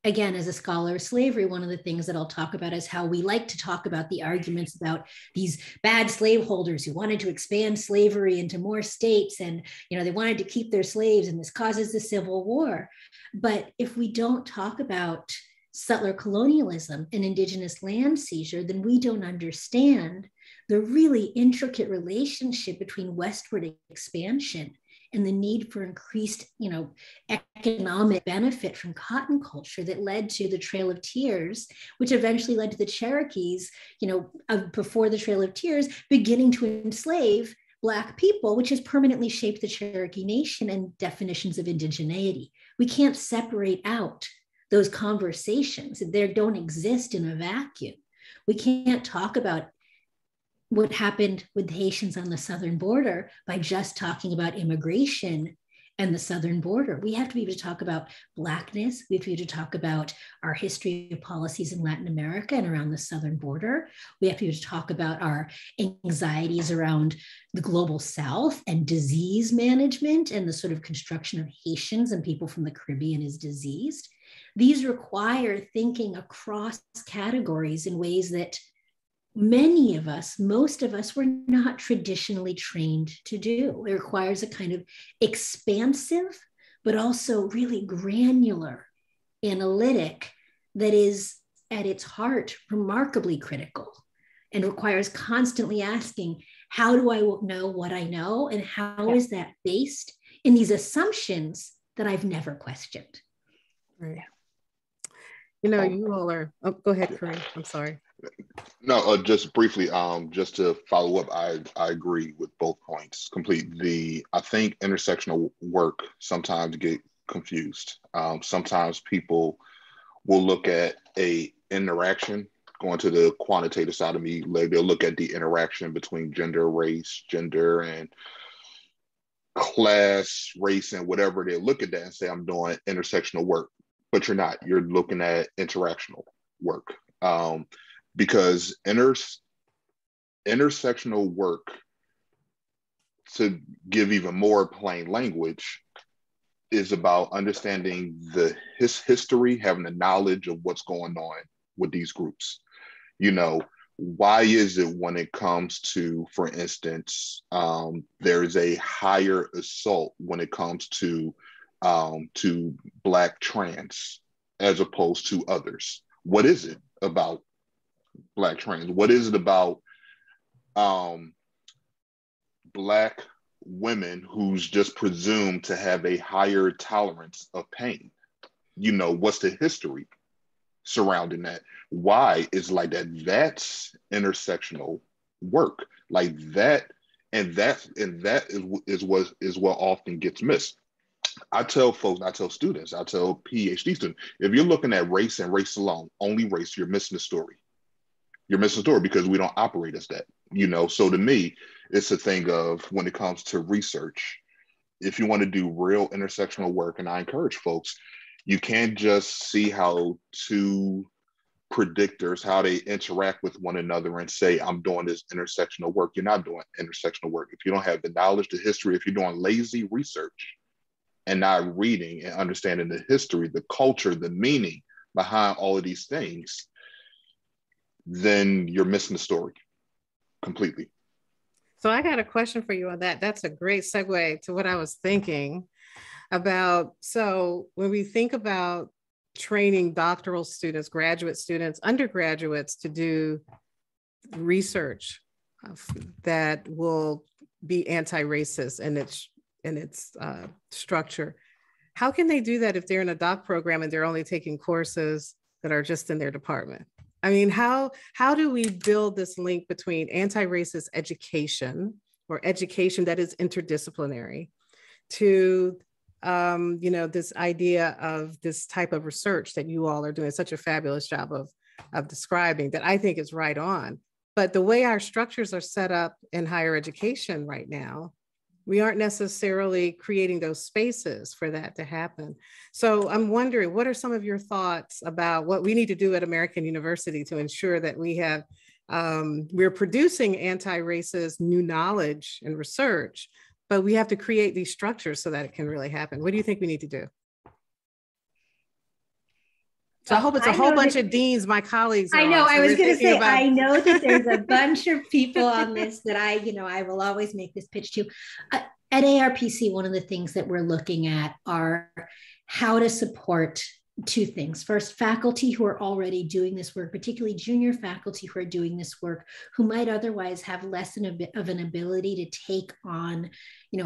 S3: again, as a scholar of slavery, one of the things that I'll talk about is how we like to talk about the arguments about these bad slaveholders who wanted to expand slavery into more states and, they wanted to keep their slaves and this causes the Civil War. But if we don't talk about settler colonialism and indigenous land seizure, then we don't understand the really intricate relationship between westward expansion and the need for increased, economic benefit from cotton culture that led to the Trail of Tears, which eventually led to the Cherokees, before the Trail of Tears, beginning to enslave Black people, which has permanently shaped the Cherokee Nation and definitions of indigeneity. We can't separate out those conversations. They don't exist in a vacuum. We can't talk about what happened with Haitians on the southern border by just talking about immigration and the southern border. We have to be able to talk about Blackness. We have to be able to talk about our history of policies in Latin America and around the southern border. We have to be able to talk about our anxieties around the global South and disease management and the sort of construction of Haitians and people from the Caribbean as diseased. These require thinking across categories in ways that many of us, most of us, were not traditionally trained to do. It requires a kind of expansive, but also really granular analytic that is at its heart remarkably critical and requires constantly asking, how do I know what I know? And how is that based in these assumptions that I've never questioned?
S2: Right. You all are, go ahead, Kareem, I'm sorry.
S4: No, just briefly, just to follow up, I agree with both points completely. I think intersectional work sometimes get confused. Sometimes people will look at a interaction, going to the quantitative side of me, like they'll look at the interaction between gender, race, gender, and class, race, and whatever. They'll look at that and say, I'm doing intersectional work, but you're not. You're looking at interactional work. Because intersectional work, to give even more plain language, is about understanding his history, having the knowledge of what's going on with these groups. You know, why is it when it comes to, for instance, there's a higher assault when it comes to Black trans as opposed to others? What is it about Black trans? What is it about Black women who's just presumed to have a higher tolerance of pain? You know, what's the history surrounding that? Why is like that? That's intersectional work, like that, and that is what often gets missed. I tell folks, I tell students, I tell PhD students, if you're looking at race and race alone, only race, you're missing the story. You're missing the story because we don't operate as that, you know? So to me, it's a thing of, when it comes to research, if you want to do real intersectional work, and I encourage folks, you can't just see how two predictors, how they interact with one another and say, I'm doing this intersectional work. You're not doing intersectional work. If you don't have the knowledge, the history, if you're doing lazy research and not reading and understanding the history, the culture, the meaning behind all of these things, then you're missing the story completely.
S2: So I got a question for you on that. That's a great segue to what I was thinking about. So when we think about training doctoral students, graduate students, undergraduates to do research that will be anti-racist in its structure, how can they do that if they're in a doc program and they're only taking courses that are just in their department? I mean, how do we build this link between anti-racist education, or education that is interdisciplinary, to this idea of this type of research that you all are doing such a fabulous job of describing, that I think is right on. But the way our structures are set up in higher education right now, we aren't necessarily creating those spaces for that to happen. So I'm wondering, what are some of your thoughts about what we need to do at American University to ensure that we have, we're producing anti-racist new knowledge and research, but we have to create these structures so that it can really happen? What do you think we need to do? So I hope it's a whole bunch of deans, my colleagues.
S3: I know, I was going to say, I know that there's a bunch of people on this that I will always make this pitch to. At ARPC, one of the things that we're looking at are how to support two things. First, faculty who are already doing this work, particularly junior faculty who are doing this work, who might otherwise have less of an ability to take on,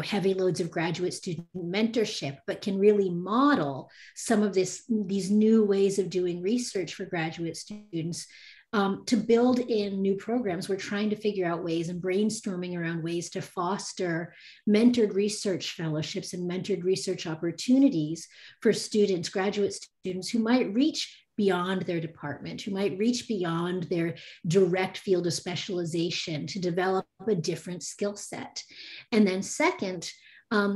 S3: heavy loads of graduate student mentorship, but can really model some of these new ways of doing research for graduate students. To build in new programs, we're trying to figure out ways and brainstorming around ways to foster mentored research fellowships and mentored research opportunities for students, graduate students who might reach beyond their department, who might reach beyond their direct field of specialization to develop a different skill set. And then second,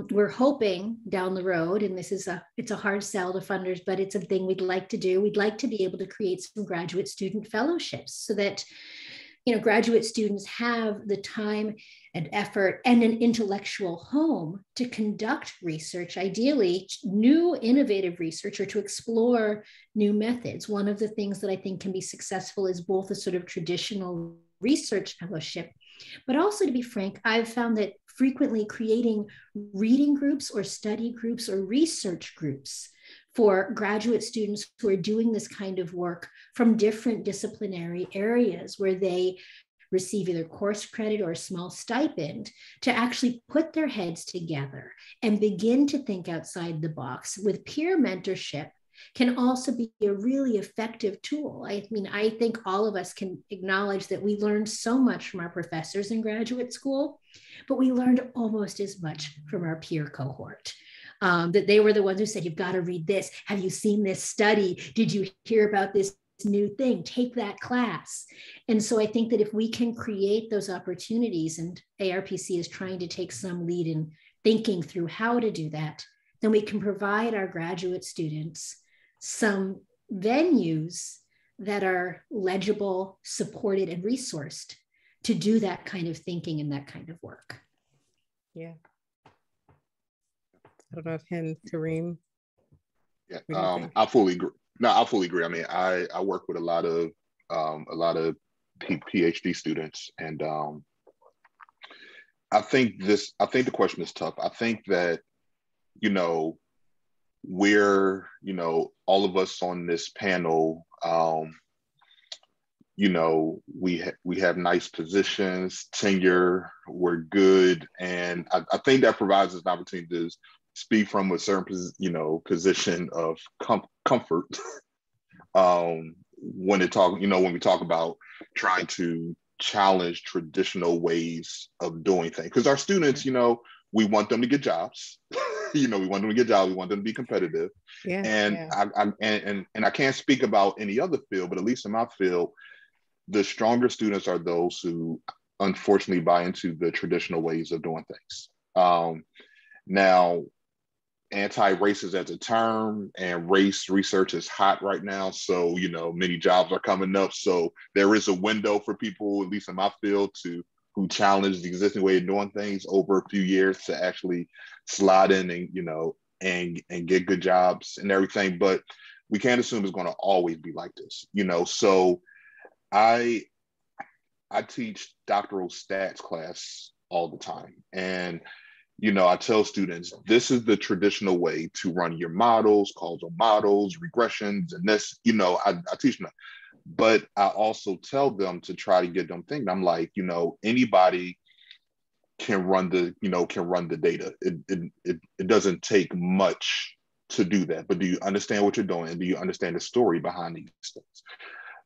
S3: we're hoping down the road, and it's a hard sell to funders, but it's a thing we'd like to do. We'd like to be able to create some graduate student fellowships so that, graduate students have the time and effort and an intellectual home to conduct research, ideally new innovative research, or to explore new methods. One of the things that I think can be successful is both a sort of traditional research fellowship, but also, to be frank, I've found that frequently creating reading groups or study groups or research groups for graduate students who are doing this kind of work from different disciplinary areas, where they receive either course credit or a small stipend to actually put their heads together and begin to think outside the box with peer mentorship can also be a really effective tool. I mean, I think all of us can acknowledge that we learned so much from our professors in graduate school, but we learned almost as much from our peer cohort. That they were the ones who said, you've got to read this. Have you seen this study? Did you hear about this new thing? Take that class. And so I think that if we can create those opportunities, and ARPC is trying to take some lead in thinking through how to do that, then we can provide our graduate students some venues that are legible, supported, and resourced to do that kind of thinking and that kind of work.
S2: Yeah. I don't know if Kareem.
S4: Yeah, I fully agree. No, I fully agree. I mean, I work with a lot of PhD students, and I think the question is tough. I think that, you know, we're, you know, all of us on this panel, you know, we have nice positions, tenure, we're good, and I think that provides us an opportunity to speak from a certain, you know, position of comfort. When we talk about trying to challenge traditional ways of doing things, because our students, you know, we want them to get jobs. You know, we want them to get jobs. We want them to be competitive.
S2: Yeah.
S4: And I can't speak about any other field, but at least in my field, the stronger students are those who unfortunately buy into the traditional ways of doing things. Now, anti-racist as a term and race research is hot right now. So, you know, many jobs are coming up. So there is a window for people, at least in my field, who challenge the existing way of doing things over a few years to actually slide in and, you know, and get good jobs and everything. But we can't assume it's going to always be like this, you know. So I teach doctoral stats class all the time. And, you know, I tell students, this is the traditional way to run your models, causal models, regressions, and this, you know, I teach them. But I also tell them to try to get them thinking. I'm like, you know, anybody can run the data. It doesn't take much to do that. But do you understand what you're doing? And do you understand the story behind these things?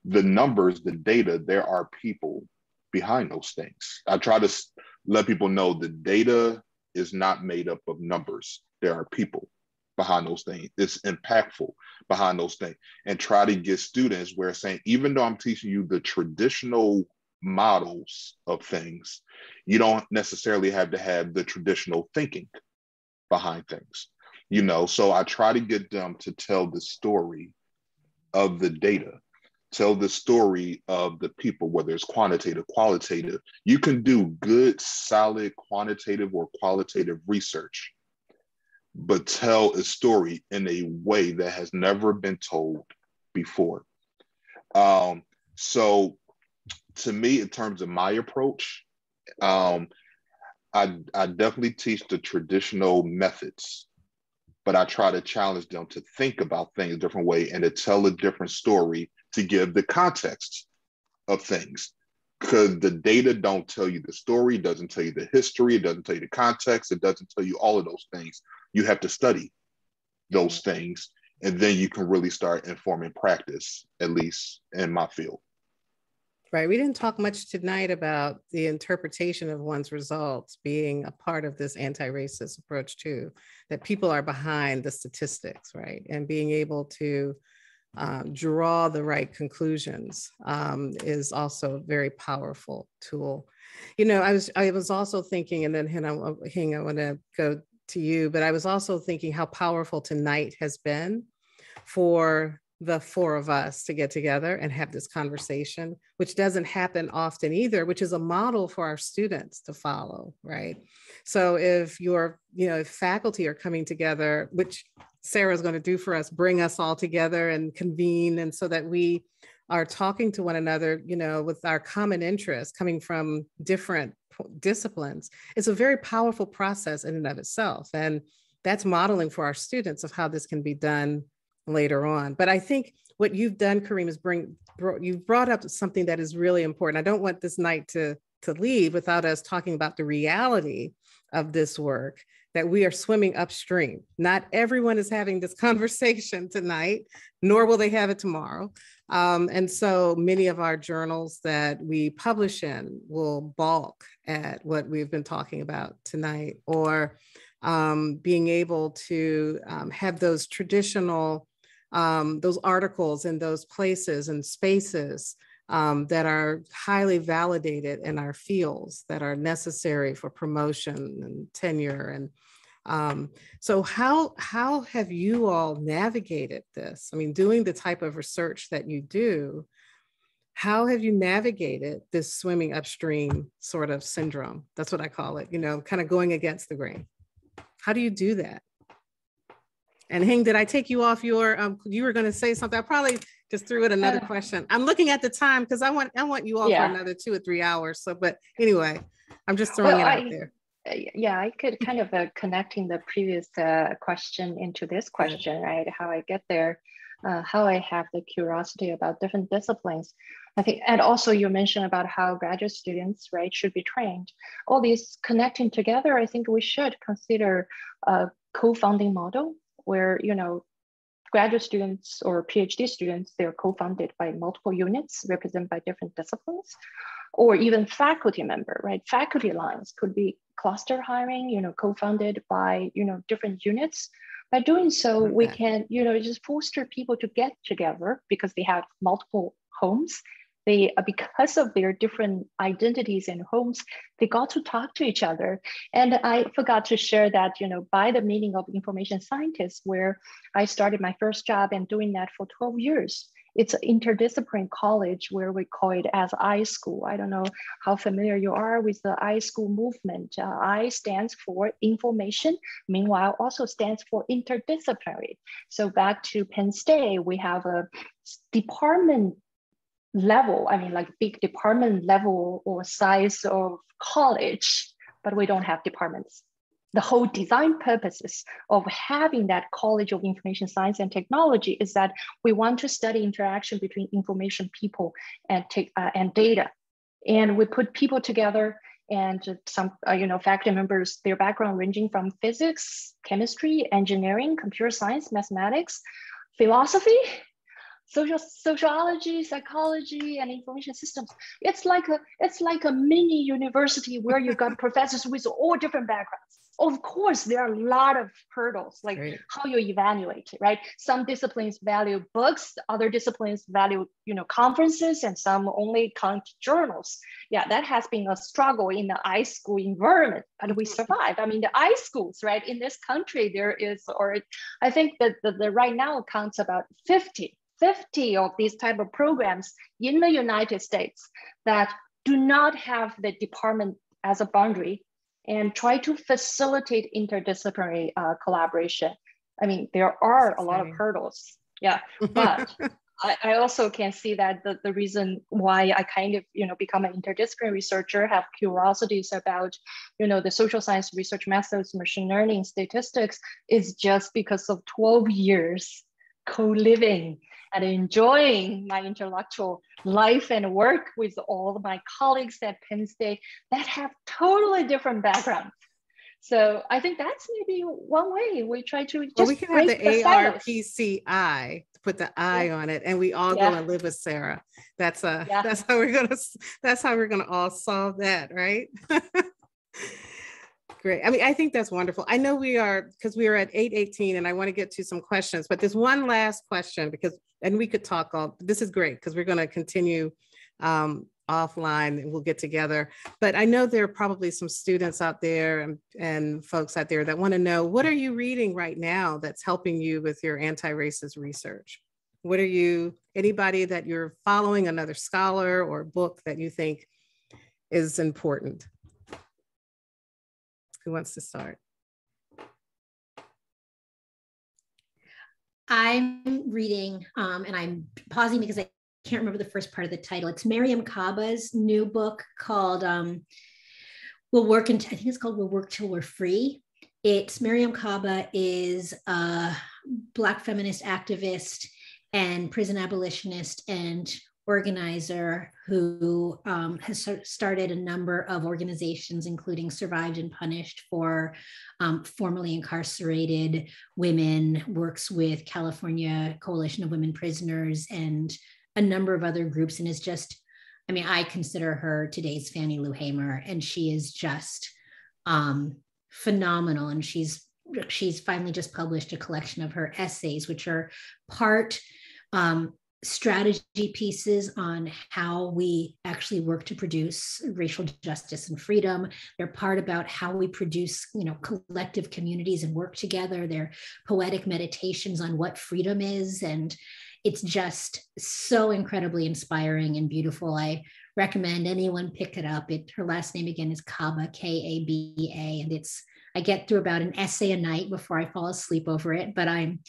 S4: The numbers, the data, there are people behind those things. I try to let people know the data is not made up of numbers. There are people behind those things. It's impactful behind those things, and try to get students where saying, even though I'm teaching you the traditional models of things, you don't necessarily have to have the traditional thinking behind things, you know? So I try to get them to tell the story of the data, tell the story of the people, whether it's quantitative, qualitative. You can do good, solid quantitative or qualitative research, but tell a story in a way that has never been told before. So to me, in terms of my approach, I definitely teach the traditional methods, but I try to challenge them to think about things a different way and to tell a different story to give the context of things. Because the data don't tell you the story, it doesn't tell you the history, it doesn't tell you the context, it doesn't tell you all of those things. You have to study those things, and then you can really start informing practice, at least in my field.
S2: Right. We didn't talk much tonight about the interpretation of one's results being a part of this anti-racist approach too, that people are behind the statistics, right? And being able to draw the right conclusions is also a very powerful tool. You know, I was also thinking, and then Hing, I want to go to you, but I was also thinking how powerful tonight has been for the four of us to get together and have this conversation, which doesn't happen often either, which is a model for our students to follow, right? So if if faculty are coming together, which Sarah's going to do for us, bring us all together and convene, and so that we are talking to one another, you know, with our common interests coming from different disciplines, it's a very powerful process in and of itself. And that's modeling for our students of how this can be done later on. But I think what you've done, Kareem, is you've brought up something that is really important. I don't want this night to leave without us talking about the reality of this work that we are swimming upstream. Not everyone is having this conversation tonight, nor will they have it tomorrow. And so many of our journals that we publish in will balk at what we've been talking about tonight, or being able to have those traditional, those articles in those places and spaces that are highly validated in our fields, that are necessary for promotion and tenure. And so how have you all navigated this? I mean, doing the type of research that you do, how have you navigated this swimming upstream sort of syndrome? That's what I call it, you know, kind of going against the grain. How do you do that? And Hing, did I take you off your, you were going to say something? I probably just threw in another question. I'm looking at the time because I want you all for another 2 or 3 hours. So, but anyway, I'm just throwing it out there.
S5: Yeah, I could kind of connecting the previous question into this question, right? How I get there, how I have the curiosity about different disciplines. I think, and also you mentioned about how graduate students, right, should be trained. All these connecting together, I think we should consider a co-founding model where, you know, graduate students or PhD students, they're co-funded by multiple units represented by different disciplines, or even faculty member, right? Faculty lines could be cluster hiring, you know, co-funded by, you know, different units. By doing so, we can, you know, just foster people to get together because they have multiple homes. They, because of their different identities and homes, they got to talk to each other. And I forgot to share that, you know, by the meaning of information scientist, where I started my first job and doing that for 12 years. It's an interdisciplinary college where we call it as iSchool. I don't know how familiar you are with the iSchool movement. I stands for information, meanwhile also stands for interdisciplinary. So back to Penn State, we have a department level, I mean, like big department level or size of college, but we don't have departments. The whole design purposes of having that College of Information Science and Technology is that we want to study interaction between information people and data. And we put people together, and some you know, faculty members, their background ranging from physics, chemistry, engineering, computer science, mathematics, philosophy, sociology, psychology, and information systems. It's like a mini university where you got professors with all different backgrounds. Of course, there are a lot of hurdles, like how you evaluate it, right? Some disciplines value books, other disciplines value, you know, conferences, and some only count journals. Yeah, that has been a struggle in the iSchool environment, but we survive. I mean, the iSchools, right, in this country, there is, or I think that the right now counts about 50 of these type of programs in the United States that do not have the department as a boundary and try to facilitate interdisciplinary collaboration. I mean, there are a lot of hurdles, yeah, but I also can see that the reason why I kind of, you know, become an interdisciplinary researcher, have curiosities about, you know, the social science research methods, machine learning, statistics, is just because of 12 years co-living and enjoying my intellectual life and work with all of my colleagues at Penn State that have totally different backgrounds. So I think that's maybe one way we try to just
S2: we can have the ARPCI, put the I on it, and we all go and live with Sarah. That's how we're gonna all solve that, right? Great. I mean, I think that's wonderful. I know we are, because we are at 8:18 and I want to get to some questions, but there's one last question and we could talk this is great because we're going to continue offline and we'll get together. But I know there are probably some students out there and folks out there that want to know, what are you reading right now that's helping you with your anti-racist research? What are anybody that you're following, another scholar or book that you think is important? Who wants to start?
S3: I'm reading, and I'm pausing because I can't remember the first part of the title. It's Mariam Kaba's new book called I think it's called We'll Work Till We're Free. Mariam Kaba is a Black feminist activist and prison abolitionist and organizer who has started a number of organizations, including Survived and Punished for formerly incarcerated women, works with California Coalition of Women Prisoners and a number of other groups, and is just, I mean, I consider her today's Fannie Lou Hamer, and she is just phenomenal. And she's finally just published a collection of her essays, which are part strategy pieces on how we actually work to produce racial justice and freedom. They're part about how we produce, collective communities and work together. They're poetic meditations on what freedom is. And it's just so incredibly inspiring and beautiful. I recommend anyone pick it up. Her last name again is Kaba, K-A-B-A. And I get through about an essay a night before I fall asleep over it, but I'm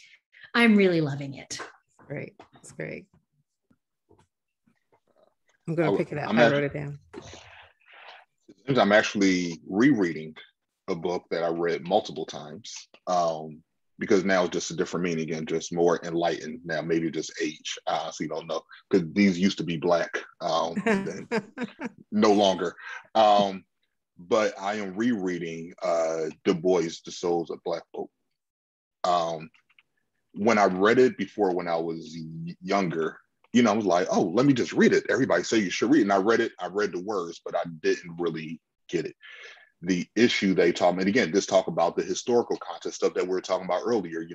S3: really loving it.
S2: Great. That's great. I'm going to pick it up. I wrote it down.
S4: I'm actually rereading a book that I read multiple times because now it's just a different meaning and just more enlightened. Now, maybe just age. I honestly don't know, because these used to be Black, no longer. But I am rereading Du Bois, The Souls of Black Folk. When I read it before, when I was younger, I was like, oh, let me just read it. Everybody say you should read it. And I read the words, but I didn't really get it. The issue they taught me, and again, this talk about the historical context, stuff that we were talking about earlier,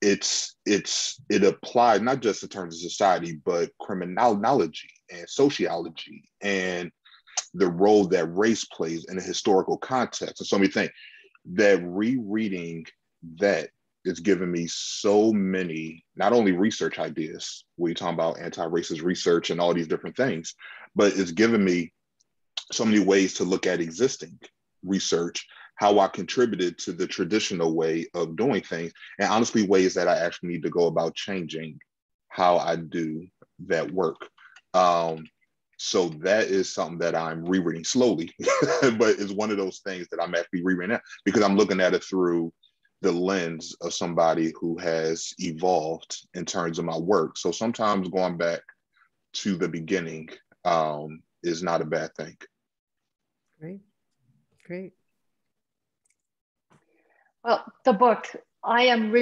S4: it applied not just in terms of society, but criminology and sociology and the role that race plays in a historical context. And so many things that rereading that it's given me so many, not only research ideas, we're talking about anti-racist research and all these different things, but it's given me so many ways to look at existing research, how I contributed to the traditional way of doing things, and honestly, ways that I actually need to go about changing how I do that work. So that is something that I'm rereading slowly, but it's one of those things that I'm actually rereading now because I'm looking at it through the lens of somebody who has evolved in terms of my work. So sometimes going back to the beginning is not a bad thing.
S2: Great.
S5: Well, the book I am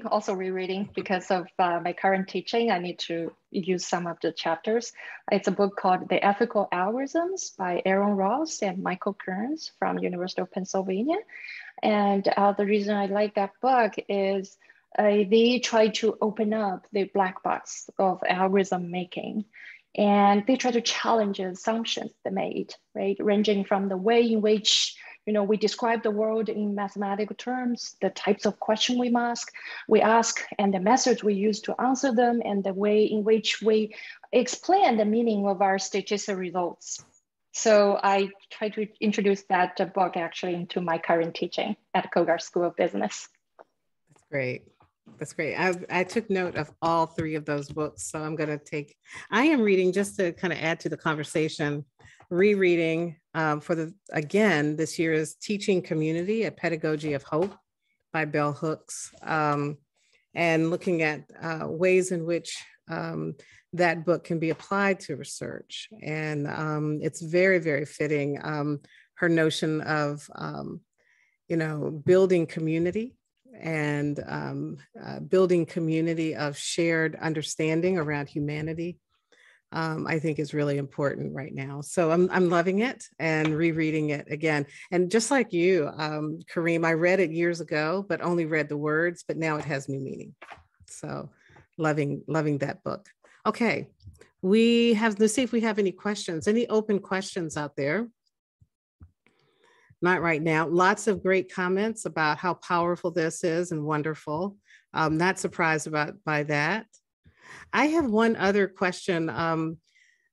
S5: also rereading because of my current teaching. I need to use some of the chapters. It's a book called The Ethical Algorithms by Aaron Ross and Michael Kearns from University of Pennsylvania. And the reason I like that book is they try to open up the black box of algorithm making. And they try to challenge the assumptions they made, right? Ranging from the way in which we describe the world in mathematical terms, the types of questions we ask, and the methods we use to answer them, and the way in which we explain the meaning of our statistical results. So I try to introduce that book actually into my current teaching at Kogar School of Business.
S2: That's great. That's great. I took note of all three of those books. So I am reading, just to kind of add to the conversation, rereading again, this year is Teaching Community, A Pedagogy of Hope by Bell Hooks, and looking at ways in which that book can be applied to research. And it's very, very fitting. Her notion of, building community and building community of shared understanding around humanity, I think is really important right now. So I'm loving it and rereading it again. And just like you, Kareem, I read it years ago, but only read the words, but now it has new meaning. So loving that book. Okay, let's see if we have any questions, any open questions out there. Not right now. Lots of great comments about how powerful this is and wonderful. Not surprised by that. I have one other question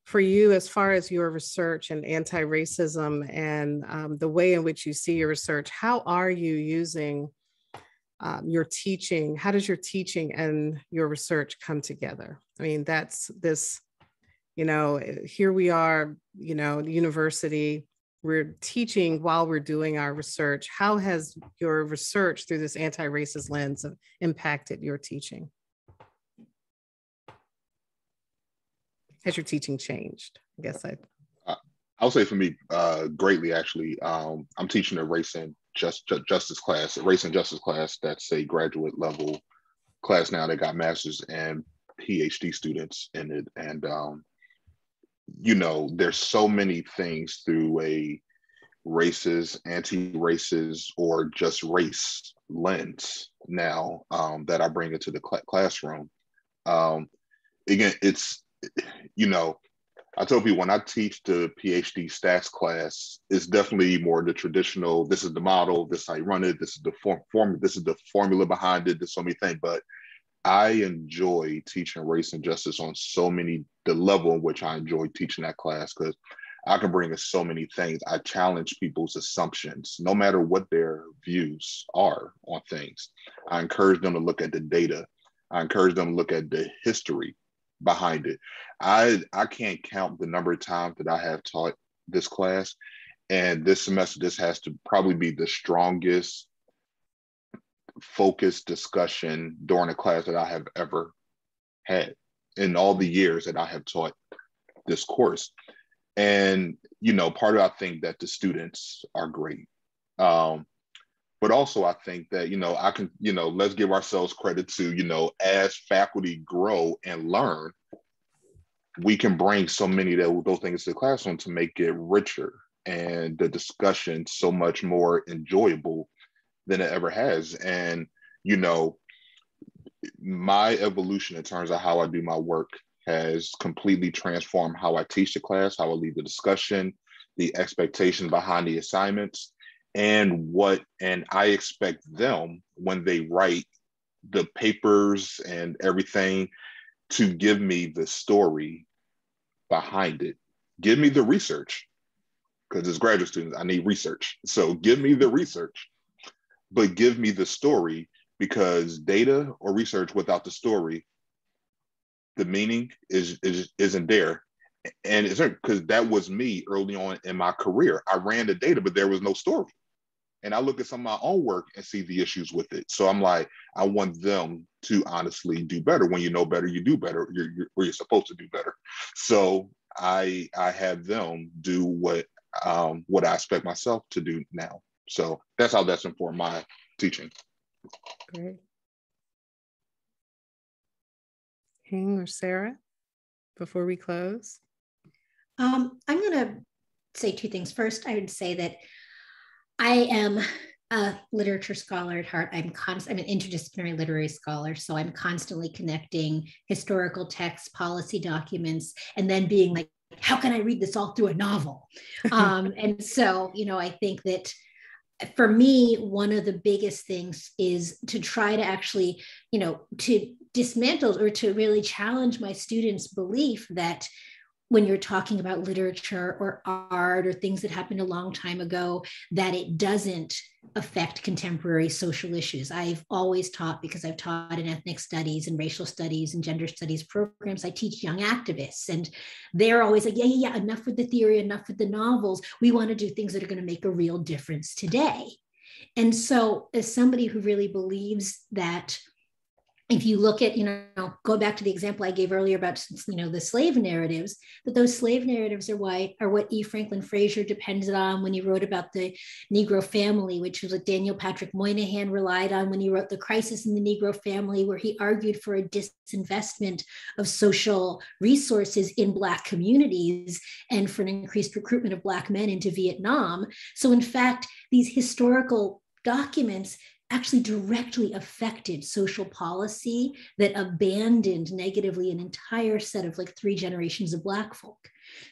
S2: for you as far as your research and anti-racism and the way in which you see your research. How are you using your teaching? How does your teaching and your research come together? I mean, that's this, here we are, the university, we're teaching while we're doing our research. How has your research through this anti-racist lens impacted your teaching? has your teaching changed? I guess
S4: I'll say for me, greatly, actually. I'm teaching a race and justice class, that's a graduate level class now. They got master's and PhD students in it. And, there's so many things through a racist, anti-racist, or just race lens now that I bring into the classroom. Again, it's, I tell people when I teach the PhD stats class, it's definitely more the traditional, this is the model, this is how you run it, this is the this is the formula behind it, there's so many things. But I enjoy teaching race and justice on the level in which I enjoy teaching that class, because I can bring in so many things. I challenge people's assumptions, no matter what their views are on things. I encourage them to look at the data. I encourage them to look at the history behind it. I can't count the number of times that I have taught this class, and this semester, this has to probably be the strongest focused discussion during a class that I have ever had in all the years that I have taught this course. And, part of I think that the students are great. But also I think that, I can, let's give ourselves credit to, as faculty grow and learn, we can bring so many of those things to the classroom to make it richer and the discussion so much more enjoyable than it ever has. And, my evolution in terms of how I do my work has completely transformed how I teach the class, how I lead the discussion, the expectations behind the assignments, and I expect them when they write the papers and everything to give me the story behind it. Give me the research, because as graduate students, I need research. So give me the research, but give me the story, because data or research without the story, the meaning isn't there. And it's because that was me early on in my career. I ran the data, but there was no story. And I look at some of my own work and see the issues with it. So I'm like, I want them to honestly do better. When you know better, you do better. You're supposed to do better. So I have them do what I expect myself to do now. So that's how that's informed my teaching.
S2: Great. Hing or Sarah, before we close?
S3: I'm going to say two things. First, I would say that I am a literature scholar at heart. I'm an interdisciplinary literary scholar, so I'm constantly connecting historical texts, policy documents, and then being like, how can I read this all through a novel? And so, I think that for me, one of the biggest things is to try to actually, to dismantle or to really challenge my students' belief that when you're talking about literature or art or things that happened a long time ago, that it doesn't affect contemporary social issues. I've always taught, because I've taught in ethnic studies and racial studies and gender studies programs, I teach young activists, and they're always like, yeah, enough with the theory, enough with the novels. We want to do things that are going to make a real difference today. And so as somebody who really believes that, if you look at, go back to the example I gave earlier about, the slave narratives, that those slave narratives are what E. Franklin Frazier depended on when he wrote about the Negro family, which was what Daniel Patrick Moynihan relied on when he wrote The Crisis in the Negro Family, where he argued for a disinvestment of social resources in Black communities and for an increased recruitment of Black men into Vietnam. So in fact, these historical documents actually directly affected social policy that abandoned negatively an entire set of 3 generations of Black folk.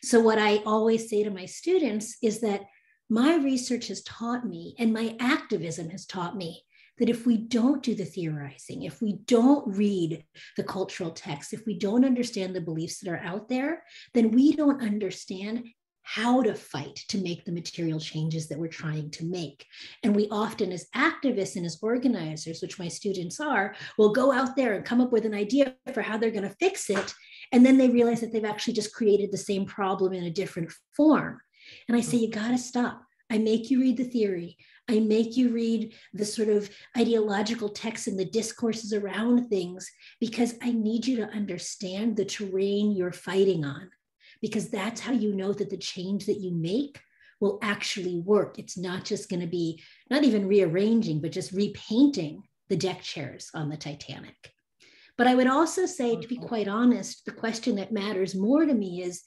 S3: So what I always say to my students is that my research has taught me, and my activism has taught me, that if we don't do the theorizing, if we don't read the cultural texts, if we don't understand the beliefs that are out there, then we don't understand how to fight to make the material changes that we're trying to make. And we often, as activists and as organizers, which my students are, will go out there and come up with an idea for how they're going to fix it. And then they realize that they've actually just created the same problem in a different form. And I say, you got to stop. I make you read the theory. I make you read the sort of ideological texts and the discourses around things, because I need you to understand the terrain you're fighting on, because that's how you know that the change that you make will actually work. It's not just going to be not even rearranging, but just repainting the deck chairs on the Titanic. But I would also say, to be quite honest, the question that matters more to me is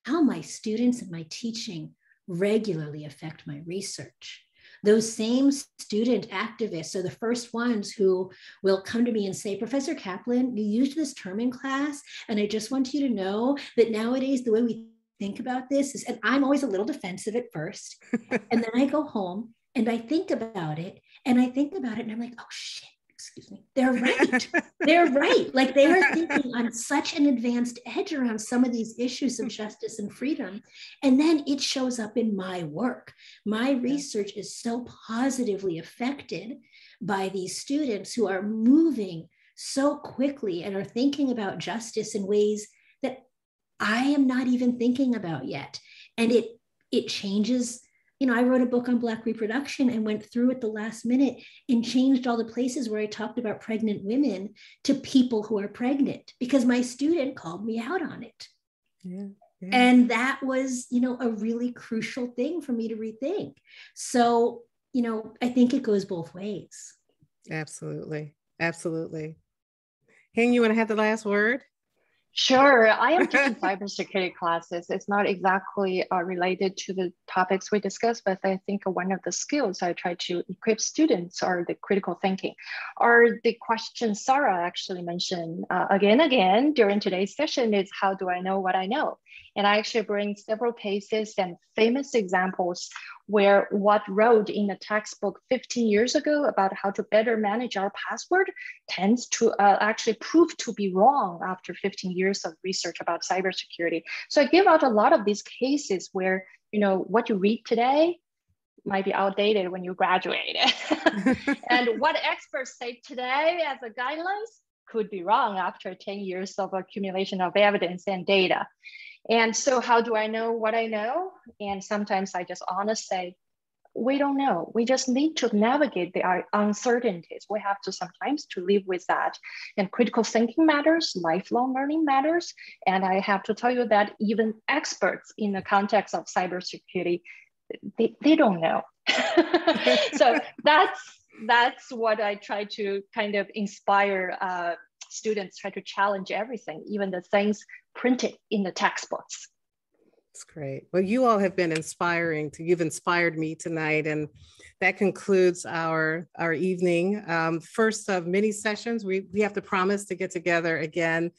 S3: how my students and my teaching regularly affect my research. Those same student activists are the first ones who will come to me and say, Professor Kaplan, you used this term in class, and I just want you to know that nowadays the way we think about this is, and I'm always a little defensive at first, and then I go home and I think about it, and I'm like, oh shit, excuse me, they're right. They're right. Like, they are thinking on such an advanced edge around some of these issues of justice and freedom. And then it shows up in my work. My research is so positively affected by these students who are moving so quickly and are thinking about justice in ways that I am not even thinking about yet. And it changes. You know, I wrote a book on Black reproduction and went through at the last minute and changed all the places where I talked about pregnant women to people who are pregnant, because my student called me out on it. Yeah. And that was, you know, a really crucial thing for me to rethink. So, you know, I think it goes both ways.
S2: Absolutely. Absolutely. Hing, you want to have the last word?
S5: Sure, I am teaching cybersecurity classes. It's not exactly related to the topics we discussed, but I think one of the skills I try to equip students are the critical thinking, or the question Sarah actually mentioned again during today's session is, how do I know what I know? And I actually bring several cases and famous examples where what wrote in the textbook 15 years ago about how to better manage our password tends to actually prove to be wrong after 15 years of research about cybersecurity. So I give out a lot of these cases where, you know, what you read today might be outdated when you graduate. And what experts say today as a guidelines could be wrong after 10 years of accumulation of evidence and data. And so how do I know what I know? And sometimes I just honestly say, we don't know. We just need to navigate the uncertainties. We have to sometimes to live with that. And critical thinking matters, lifelong learning matters. And I have to tell you that even experts in the context of cybersecurity, they don't know. So that's what I try to kind of inspire students, try to challenge everything, even the things printed in the textbooks.
S2: That's great. Well, you all have been inspiring. You've inspired me tonight, and that concludes our evening. First of many sessions. We have to promise to get together again.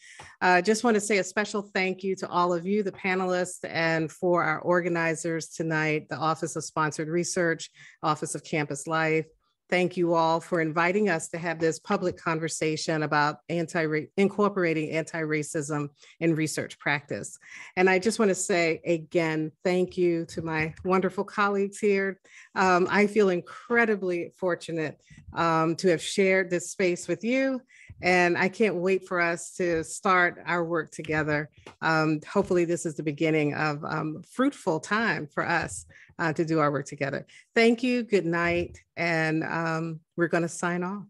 S2: Just want to say a special thank you to all of you, the panelists, and for our organizers tonight, the Office of Sponsored Research, Office of Campus Life. Thank you all for inviting us to have this public conversation about incorporating anti-racism in research practice. And I just want to say again, thank you to my wonderful colleagues here. I feel incredibly fortunate to have shared this space with you. And I can't wait for us to start our work together. Hopefully this is the beginning of fruitful time for us to do our work together. Thank you, good night, and we're gonna sign off.